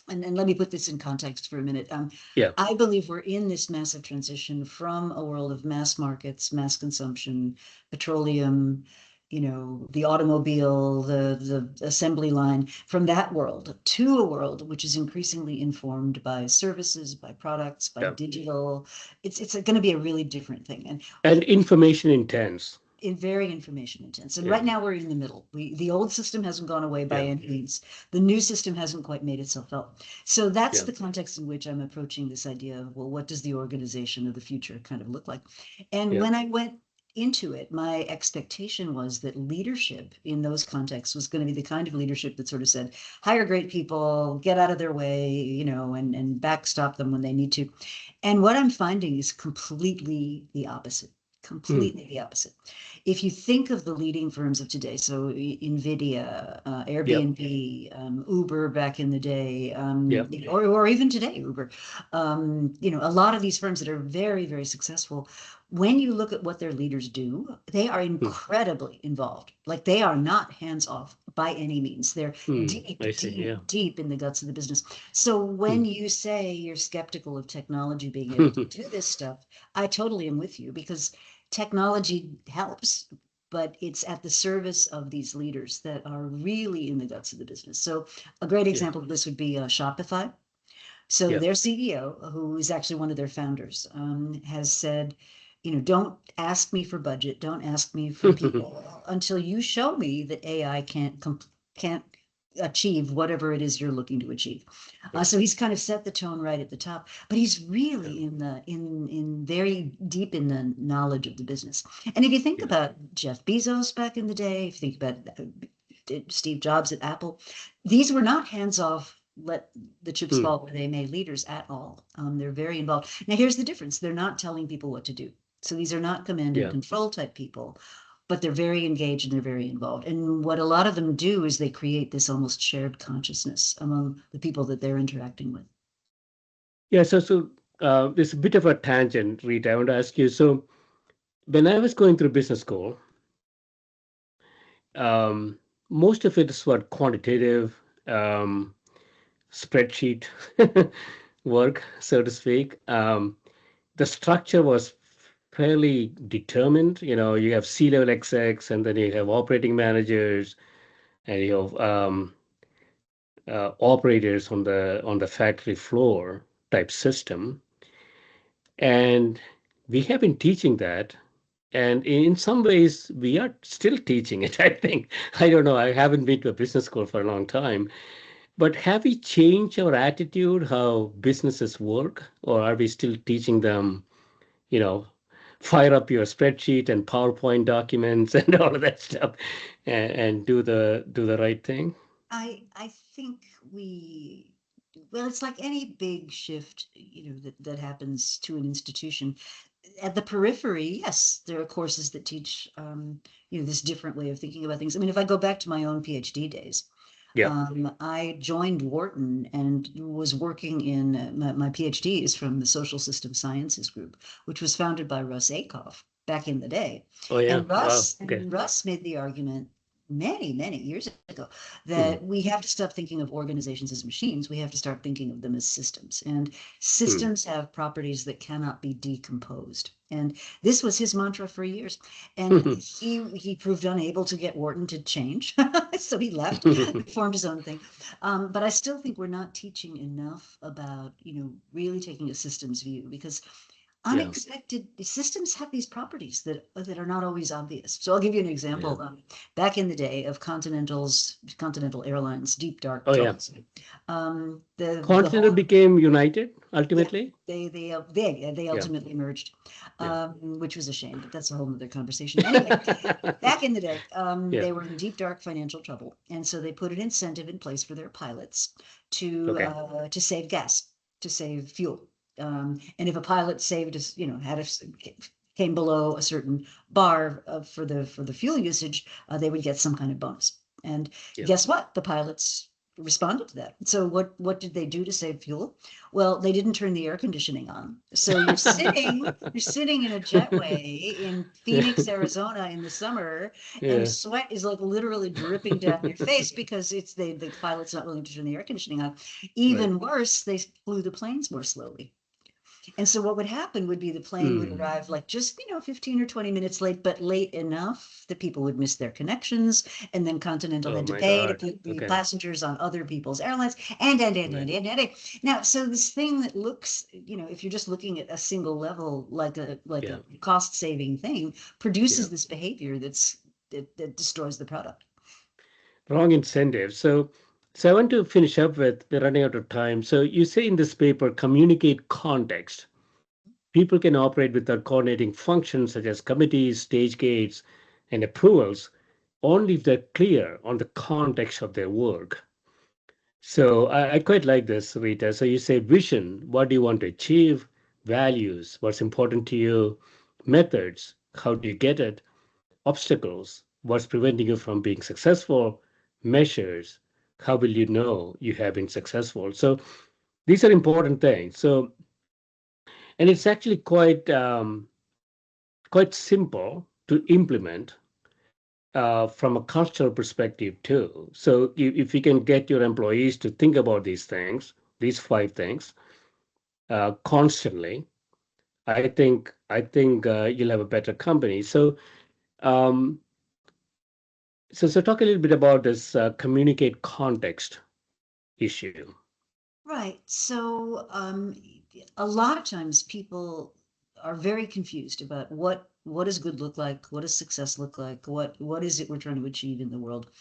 and let me put this in context for a minute. yeah, I believe we're in this massive transition from a world of mass markets, mass consumption, petroleum, the automobile, the assembly line, from that world to a world which is increasingly informed by services, by products, by yeah. digital. It's going to be a really different thing, and And information intense. in very information intense. And Yeah, right now we're in the middle. The old system hasn't gone away by yeah, any means. The new system hasn't quite made itself felt. So that's yeah, the context in which I'm approaching this idea of, well, what does the organization of the future kind of look like? And yeah. when I went into it, my expectation was that leadership in those contexts was going to be the kind of leadership that sort of said, hire great people, get out of their way, and backstop them when they need to. And what I'm finding is completely the opposite. Hmm. Completely the opposite. If you think of the leading firms of today, so NVIDIA, Yep, Airbnb, Uber back in the day, yep, or even today, Uber, a lot of these firms that are very, very successful, when you look at what their leaders do, they are hmm, incredibly involved. Like they are not hands off by any means. They're hmm. deep, I see. deep, Yeah. deep in the guts of the business. So when Hmm. you say you're skeptical of technology being able to do this stuff, I totally am with you because technology helps, but it's at the service of these leaders that are really in the guts of the business. So a great Yeah, example of this would be Shopify. So yeah. their CEO, who is actually one of their founders, has said, don't ask me for budget, don't ask me for people until you show me that AI can't achieve whatever it is you're looking to achieve. Right. So he's kind of set the tone right at the top, but he's Yeah, really in very deep in the knowledge of the business. And if you think yeah, about Jeff Bezos back in the day, if you think about Steve Jobs at Apple, these were not hands off, let the chips hmm. fall where they may leaders at all. They're very involved. Now, here's the difference. They're not telling people what to do. So these are not command and Yeah. control type people, but they're very engaged and they're very involved. And what a lot of them do is they create this almost shared consciousness among the people that they're interacting with. Yeah. So there's a bit of a tangent, Rita. I want to ask you. So when I was going through business school, um, most of it is what quantitative um, spreadsheet work, so to speak. The structure was fairly determined. You have C-level execs, and then you have operating managers, and you have operators on the factory floor type system. And we have been teaching that. And in some ways, we are still teaching it, I think. I don't know. I haven't been to a business school for a long time. But have we changed our attitude, how businesses work? Or are we still teaching them, you know, fire up your spreadsheet and PowerPoint documents and all of that stuff and do the right thing? I think well, it's like any big shift, that happens to an institution. At the periphery, yes, there are courses that teach, this different way of thinking about things. I mean, if I go back to my own PhD days, Yeah. I joined Wharton and was working in my PhD is from the Social System Sciences group, which was founded by Russ Ackoff. back in the day. Oh yeah. And Wow. Okay. Russ made the argument many years ago that Mm, we have to stop thinking of organizations as machines. We have to start thinking of them as systems. And mm. systems have properties that cannot be decomposed. And this was his mantra for years. And he proved unable to get Wharton to change. So he left, formed his own thing. But I still think we're not teaching enough about, really taking a systems view, because Yeah. unexpected systems have these properties that are not always obvious. So I'll give you an Yeah. example. Back in the day of Continental Airlines deep dark Oh yeah. troubles, the Continental whole became united yeah, ultimately. they Yeah. ultimately merged, Yeah. which was a shame, but that's a whole other conversation. Anyway, back in the day, Yeah. they were in deep dark financial trouble, and so they put an incentive in place for their pilots Okay. to save gas, to save fuel. And if a pilot saved us, came below a certain bar for the fuel usage, they would get some kind of bonus. And Yeah. guess what? The pilots responded to that. So what did they do to save fuel? Well, they didn't turn the air conditioning on. So you're sitting in a jetway in Yeah. Phoenix, Arizona in the summer, and Yeah. sweat is like literally dripping down your face because the pilot's not willing to turn the air conditioning on. Right. Even worse, they flew the planes more slowly. And so what would happen would be the plane would Mm. arrive like just, 15 or 20 minutes late, but late enough that people would miss their connections. And then Continental Oh had to my pay to God. put the Okay. passengers on other people's airlines. And. Right. Now, so this thing that looks, if you're just looking at a single level, like Yeah. a cost saving thing, Yeah. produces this behavior that destroys the product. Wrong incentive. So I want to finish up with, we're running out of time. So you say in this paper, communicate context. People can operate without coordinating functions such as committees, stage gates, and approvals only if they're clear on the context of their work. So I quite like this, Rita. So you say vision, what do you want to achieve? Values, what's important to you? Methods, how do you get it? Obstacles, what's preventing you from being successful? Measures, how will you know you have been successful? So these are important things. So, and it's actually quite simple to implement from a cultural perspective too. So if you can get your employees to think about these things, these five things, constantly, I think you'll have a better company. Um, so talk a little bit about this communicate context issue. Right. So a lot of times people are very confused about what does good look like, what does success look like, what is it we're trying to achieve in the world.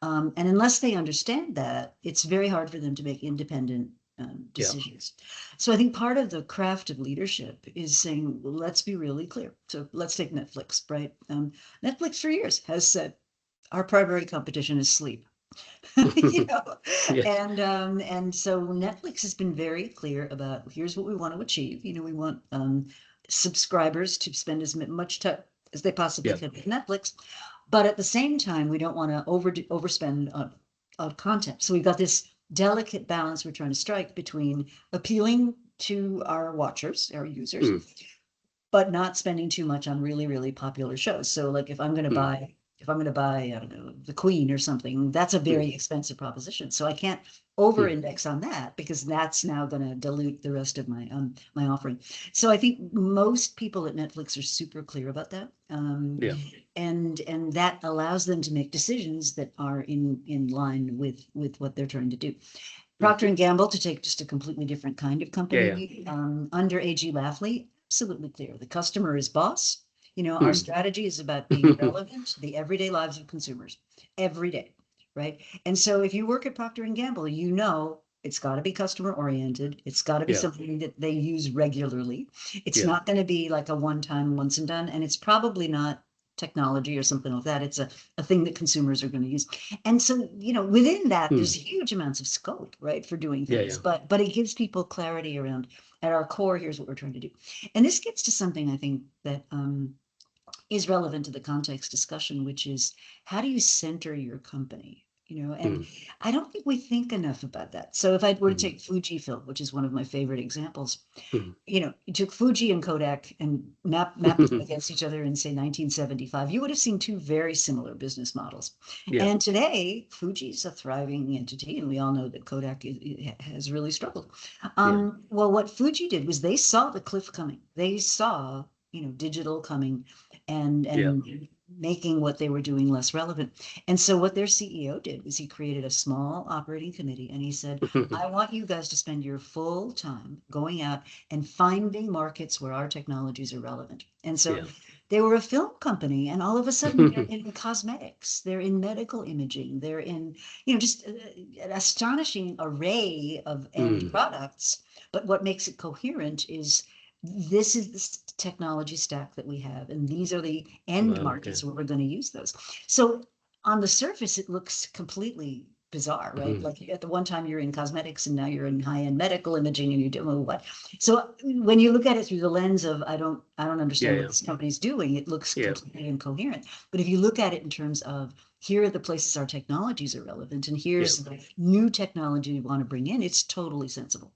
And unless they understand that, it's very hard for them to make independent Yeah. decisions. So I think part of the craft of leadership is saying, well, let's be really clear. So let's take Netflix, right? Netflix for years has said our primary competition is sleep. you know Yes. and so Netflix has been very clear about here's what we want to achieve. We want subscribers to spend as much time as they possibly Yeah. can with Netflix, but at the same time we don't want to overspend on content. So we've got this delicate balance we're trying to strike between appealing to our watchers, our users, Mm, but not spending too much on really popular shows. So like mm, if I'm going to buy, I don't know, the Queen or something, that's a mm. very expensive proposition. So I can't Mm. over index on that because that's now going to dilute the rest of my offering. So I think most people at Netflix are super clear about that. Yeah. And that allows them to make decisions that are in line with what they're trying to do. Mm. Procter and Gamble, to take just a completely different kind of Yeah. Yeah. company, under A.G. Lafley, absolutely clear. The customer is boss. Our Mm. strategy is about being relevant to the everyday lives of consumers every day, right? And so if you work at Procter and Gamble, it's got to be customer oriented. It's got to be Yeah. something that they use regularly. It's Yeah. not going to be like a one-time, once and done, and it's probably not technology or something like that. It's a thing that consumers are going to use. And so, within that, there's Mm. huge amounts of scope, right, for doing Yeah. things. Yeah. But it gives people clarity around at our core, here's what we're trying to do. And this gets to something I think that is relevant to the context discussion, which is how do you center your company? And mm, I don't think we think enough about that. So if I were to mm, take Fujifilm, which is one of my favorite examples, mm. you took Fuji and Kodak and mapped them against each other in, say, 1975, you would have seen two very similar business models. Yeah. And today, Fuji's a thriving entity, and we all know that Kodak has really struggled. Yeah. Well, what Fuji did was they saw the cliff coming. They saw, digital coming and Yeah. making what they were doing less relevant. And so what their CEO did was he created a small operating committee, and he said, I want you guys to spend your full time going out and finding markets where our technologies are relevant. And so Yeah. they were a film company, and all of a sudden they're in cosmetics, they're in medical imaging, they're in, just an astonishing array of end Mm. products. But what makes it coherent is this is the technology stack that we have, and these are the end Wow. Okay. markets where we're going to use those. So on the surface, it looks completely bizarre, right? Mhm. Like at the one time you're in cosmetics and now you're in high-end medical imaging and you're doing what? So when you look at it through the lens of I don't Yeah. understand what Yeah. this company's doing, it looks Yeah. completely incoherent. But if you look at it in terms of here are the places our technologies are relevant and Yeah. here's the new technology we want to bring in, it's totally sensible.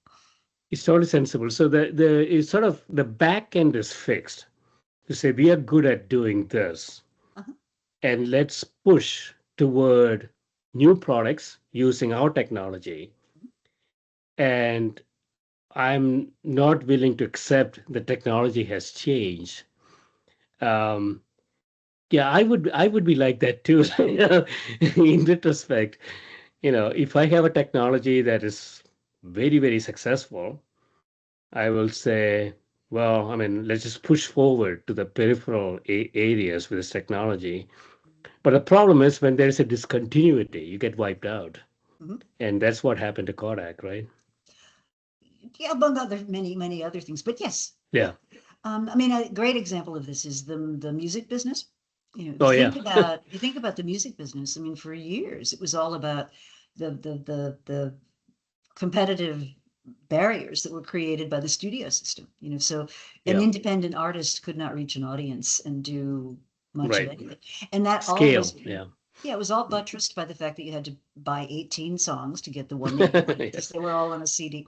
It's totally sensible. So the it's sort of the back end is fixed to say we are good at doing this, Uh-huh. and let's push toward new products using our technology. And I'm not willing to accept the technology has changed. Um, yeah, I would be like that too. In retrospect, if I have a technology that is very, very successful, I will say, well, I mean, let's just push forward to the peripheral areas with this technology. But the problem is when there's a discontinuity, you get wiped out. Mhm. And that's what happened to Kodak, right? Yeah, among other many other things. But yes, yeah. Yeah. I mean, a great example of this is the music business. Oh, yeah. If you think about the music business, I mean, for years it was all about the competitive barriers that were created by the studio system. So an Yeah. independent artist could not reach an audience and do much of Right. anything, and that all Scale. was Yeah. yeah, it was all buttressed by the fact that you had to buy 18 songs to get the one that you wanted Yeah. because they were all on a CD.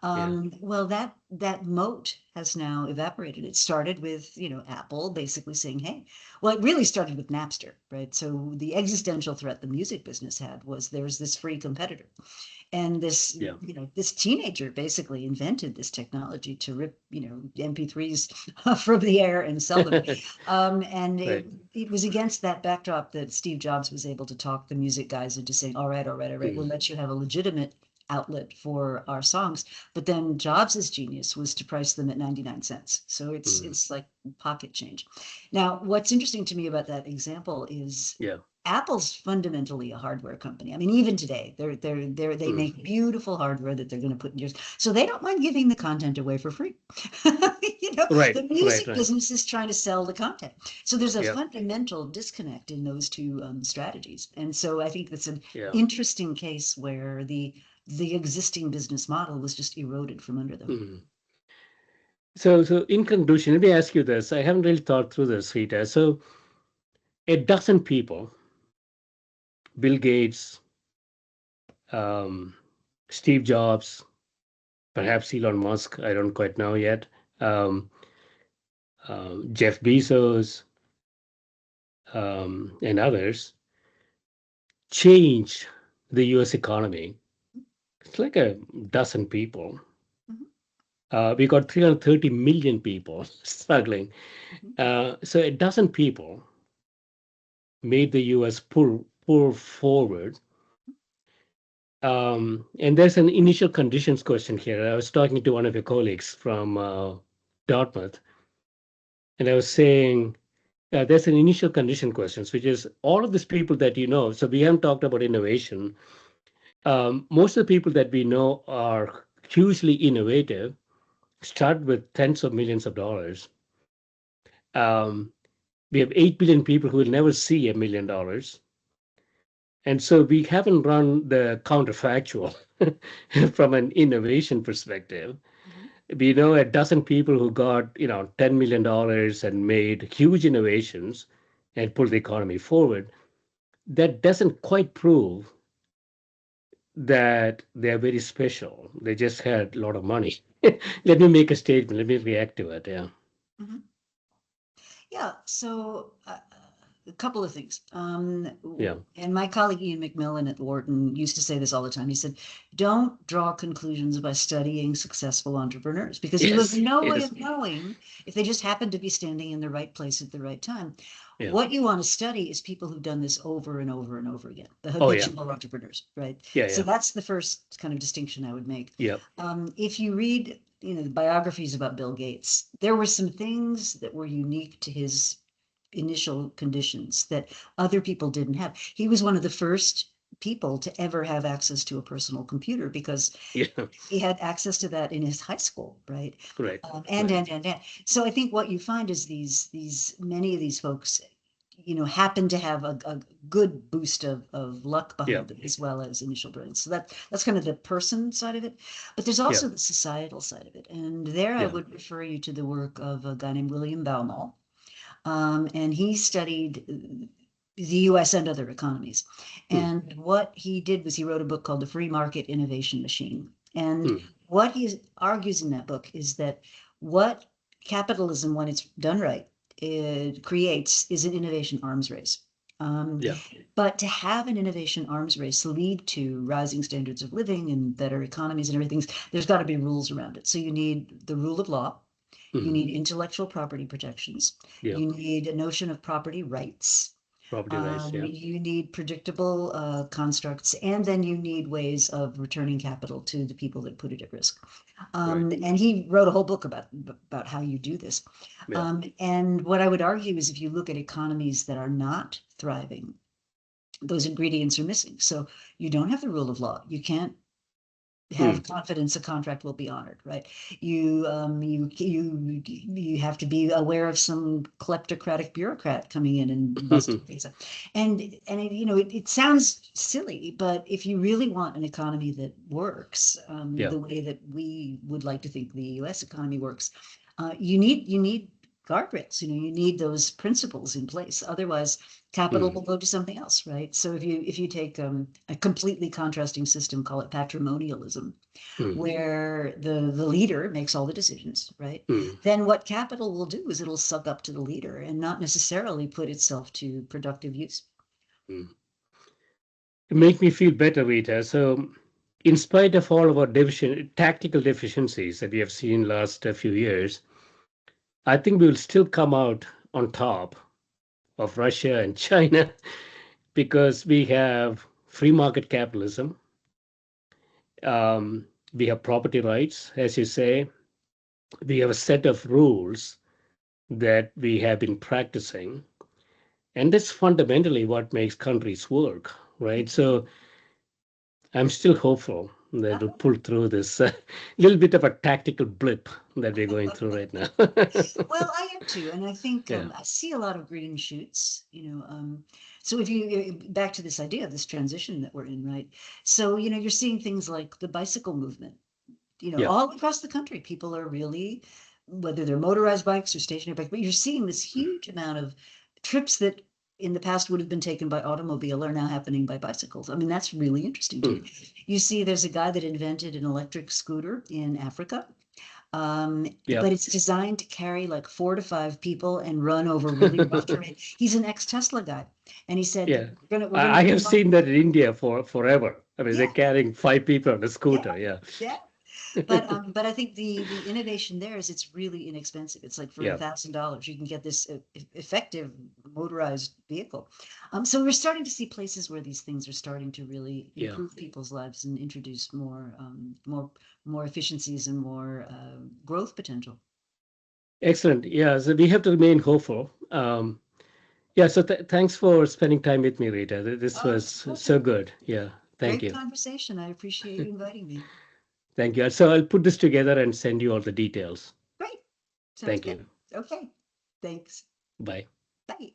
Yeah. Well, that moat has now evaporated. It started with, Apple basically saying, "Hey," well, it really started with Napster, right? So the existential threat the music business had was there's this free competitor, and Yeah. this teenager basically invented this technology to rip, MP3s from the air and sell them. And it, Right. it was against that backdrop that Steve Jobs was able to talk the music guys into saying, all right, we'll Mm. let you have a legitimate outlet for our songs. But then Jobs's genius was to price them at 99 cents. So it's Mm. it's like pocket change. Now, what's interesting to me about that example is Yeah. Apple's fundamentally a hardware company. I mean, even today, they Mm. make beautiful hardware that they're going to put in yours. So they don't mind giving the content away for free. Right. The Right. music Right. business is trying to sell the content. So there's a Yeah. fundamental disconnect in those two strategies. And so I think that's an Yeah. interesting case where the existing business model was just eroded from under them. Mm. So in conclusion, let me ask you this. I haven't really thought through this, Rita. So a dozen people, Bill Gates, um, Steve Jobs, perhaps Elon Musk, I don't quite know yet, um, Jeff Bezos, and others, change the US economy. It's like a dozen people. Mhm, We got 330 million people struggling. mhm, So a dozen people made the US pull forward. And there's an initial conditions question here. I was talking to one of your colleagues from Dartmouth, and I was saying there's an initial condition questions, which is all of these people that you know. So we haven't talked about innovation. Most of the people that we know are hugely innovative, start with tens of millions of dollars. Um, we have 8 billion people who will never see $1 million. And so we haven't run the counterfactual from an innovation perspective. mhm. We know a dozen people who got, $10 million and made huge innovations and pulled the economy forward. That doesn't quite prove that they are very special. They just had a lot of money. Let me make a statement. Let me react to it. Yeah. Mhm. Yeah, so a couple of things. Yeah. And my colleague Ian McMillan at Wharton used to say this all the time. He said, "Don't draw conclusions by studying successful entrepreneurs because you have Yes. no way Yes. of knowing if they just happen to be standing in the right place at the right time." Yeah. What you want to study is people who've done this over and over and over again, the Oh, yeah. habitual entrepreneurs, right? Yeah. So Yeah. that's the first kind of distinction I would make. Yeah. If you read, the biographies about Bill Gates, there were some things that were unique to his initial conditions that other people didn't have. He was one of the first people to ever have access to a personal computer because Yeah. he had access to that in his high school, right? Right. And Right. so I think what you find is these many of these folks, happen to have a good boost of luck Yeah. behind them as well as initial brilliance. So that's kind of the person side of it, but there's Yeah. also the societal side of it, and there I Yeah. would refer you to the work of a guy named William Baumol, and he studied the US and other economies. Hmm. And what he did was he wrote a book called The Free Market Innovation Machine. And Hmm. what he argues in that book is that what capitalism, when it's done right, it creates is an innovation arms race. Um, Yeah. but to have an innovation arms race lead to rising standards of living and better economies and everything, there's got to be rules around it. So you need the rule of law, you Hmm. need intellectual property protections. Yeah. You need a notion of property rights. Property rights. Yeah. You need predictable constructs, and then you need ways of returning capital to the people that put it at risk. Right. And he wrote a whole book about how you do this. Yeah. And what I would argue is if you look at economies that are not thriving, those ingredients are missing. So you don't have the rule of law. You can't Hmm. have confidence a contract will be honored, right? You have to be aware of some kleptocratic bureaucrat coming in and busting things up. And it sounds silly, but if you really want an economy that works, Yeah. the way that we would like to think the US economy works, you need guardrails. You need those principles in place. Otherwise, capital Hmm. will go to something else, right? So if you take a completely contrasting system, call it patrimonialism, Hmm. where the leader makes all the decisions, right? Hmm. Then what capital will do is it'll suck up to the leader and not necessarily put itself to productive use. Hmm. It make me feel better, Rita. So, in spite of all of our tactical deficiencies that we have seen last few years, I think we will still come out on top of Russia and China because we have free market capitalism. We have property rights, as you say. We have a set of rules that we have been practicing. And that's fundamentally what makes countries work, right? So I'm still hopeful that we'll pull through this little bit of a tactical blip that we're going through right now. Well, I am too, and I think Yeah. I see a lot of green shoots. So if you back to this idea of this transition that we're in, right? So you're seeing things like the bicycle movement. Yeah. All across the country, people are really, whether they're motorized bikes or stationary bikes, but you're seeing this huge amount of trips that in the past would have been taken by automobile are now happening by bicycles. I mean, that's really interesting to Hmm. me. You see, there's a guy that invented an electric scooter in Africa, Yeah. but it's designed to carry like 4 to 5 people and run over really rough terrain. He's an ex-Tesla guy, and he said, Yeah. "We're gonna I have combine." seen that in India for forever. I mean, they're Yeah, carrying five people on a yeah, scooter. Yeah. yeah. But I think the innovation there is it's really inexpensive. It's like for Yeah. $1,000 you can get this effective motorized vehicle. So we're starting to see places where these things are starting to really Yeah. improve people's lives and introduce more efficiencies and more growth potential. Excellent. Yeah. So we have to remain hopeful. Yeah. So thanks for spending time with me, Rita. This Oh, was it's a pleasure. so good. Yeah. Thank Great you. conversation. I appreciate you inviting me. Thank you. So I'll put this together and send you all the details. Great. Sounds Thank good. you. Okay. Thanks. Bye. Bye.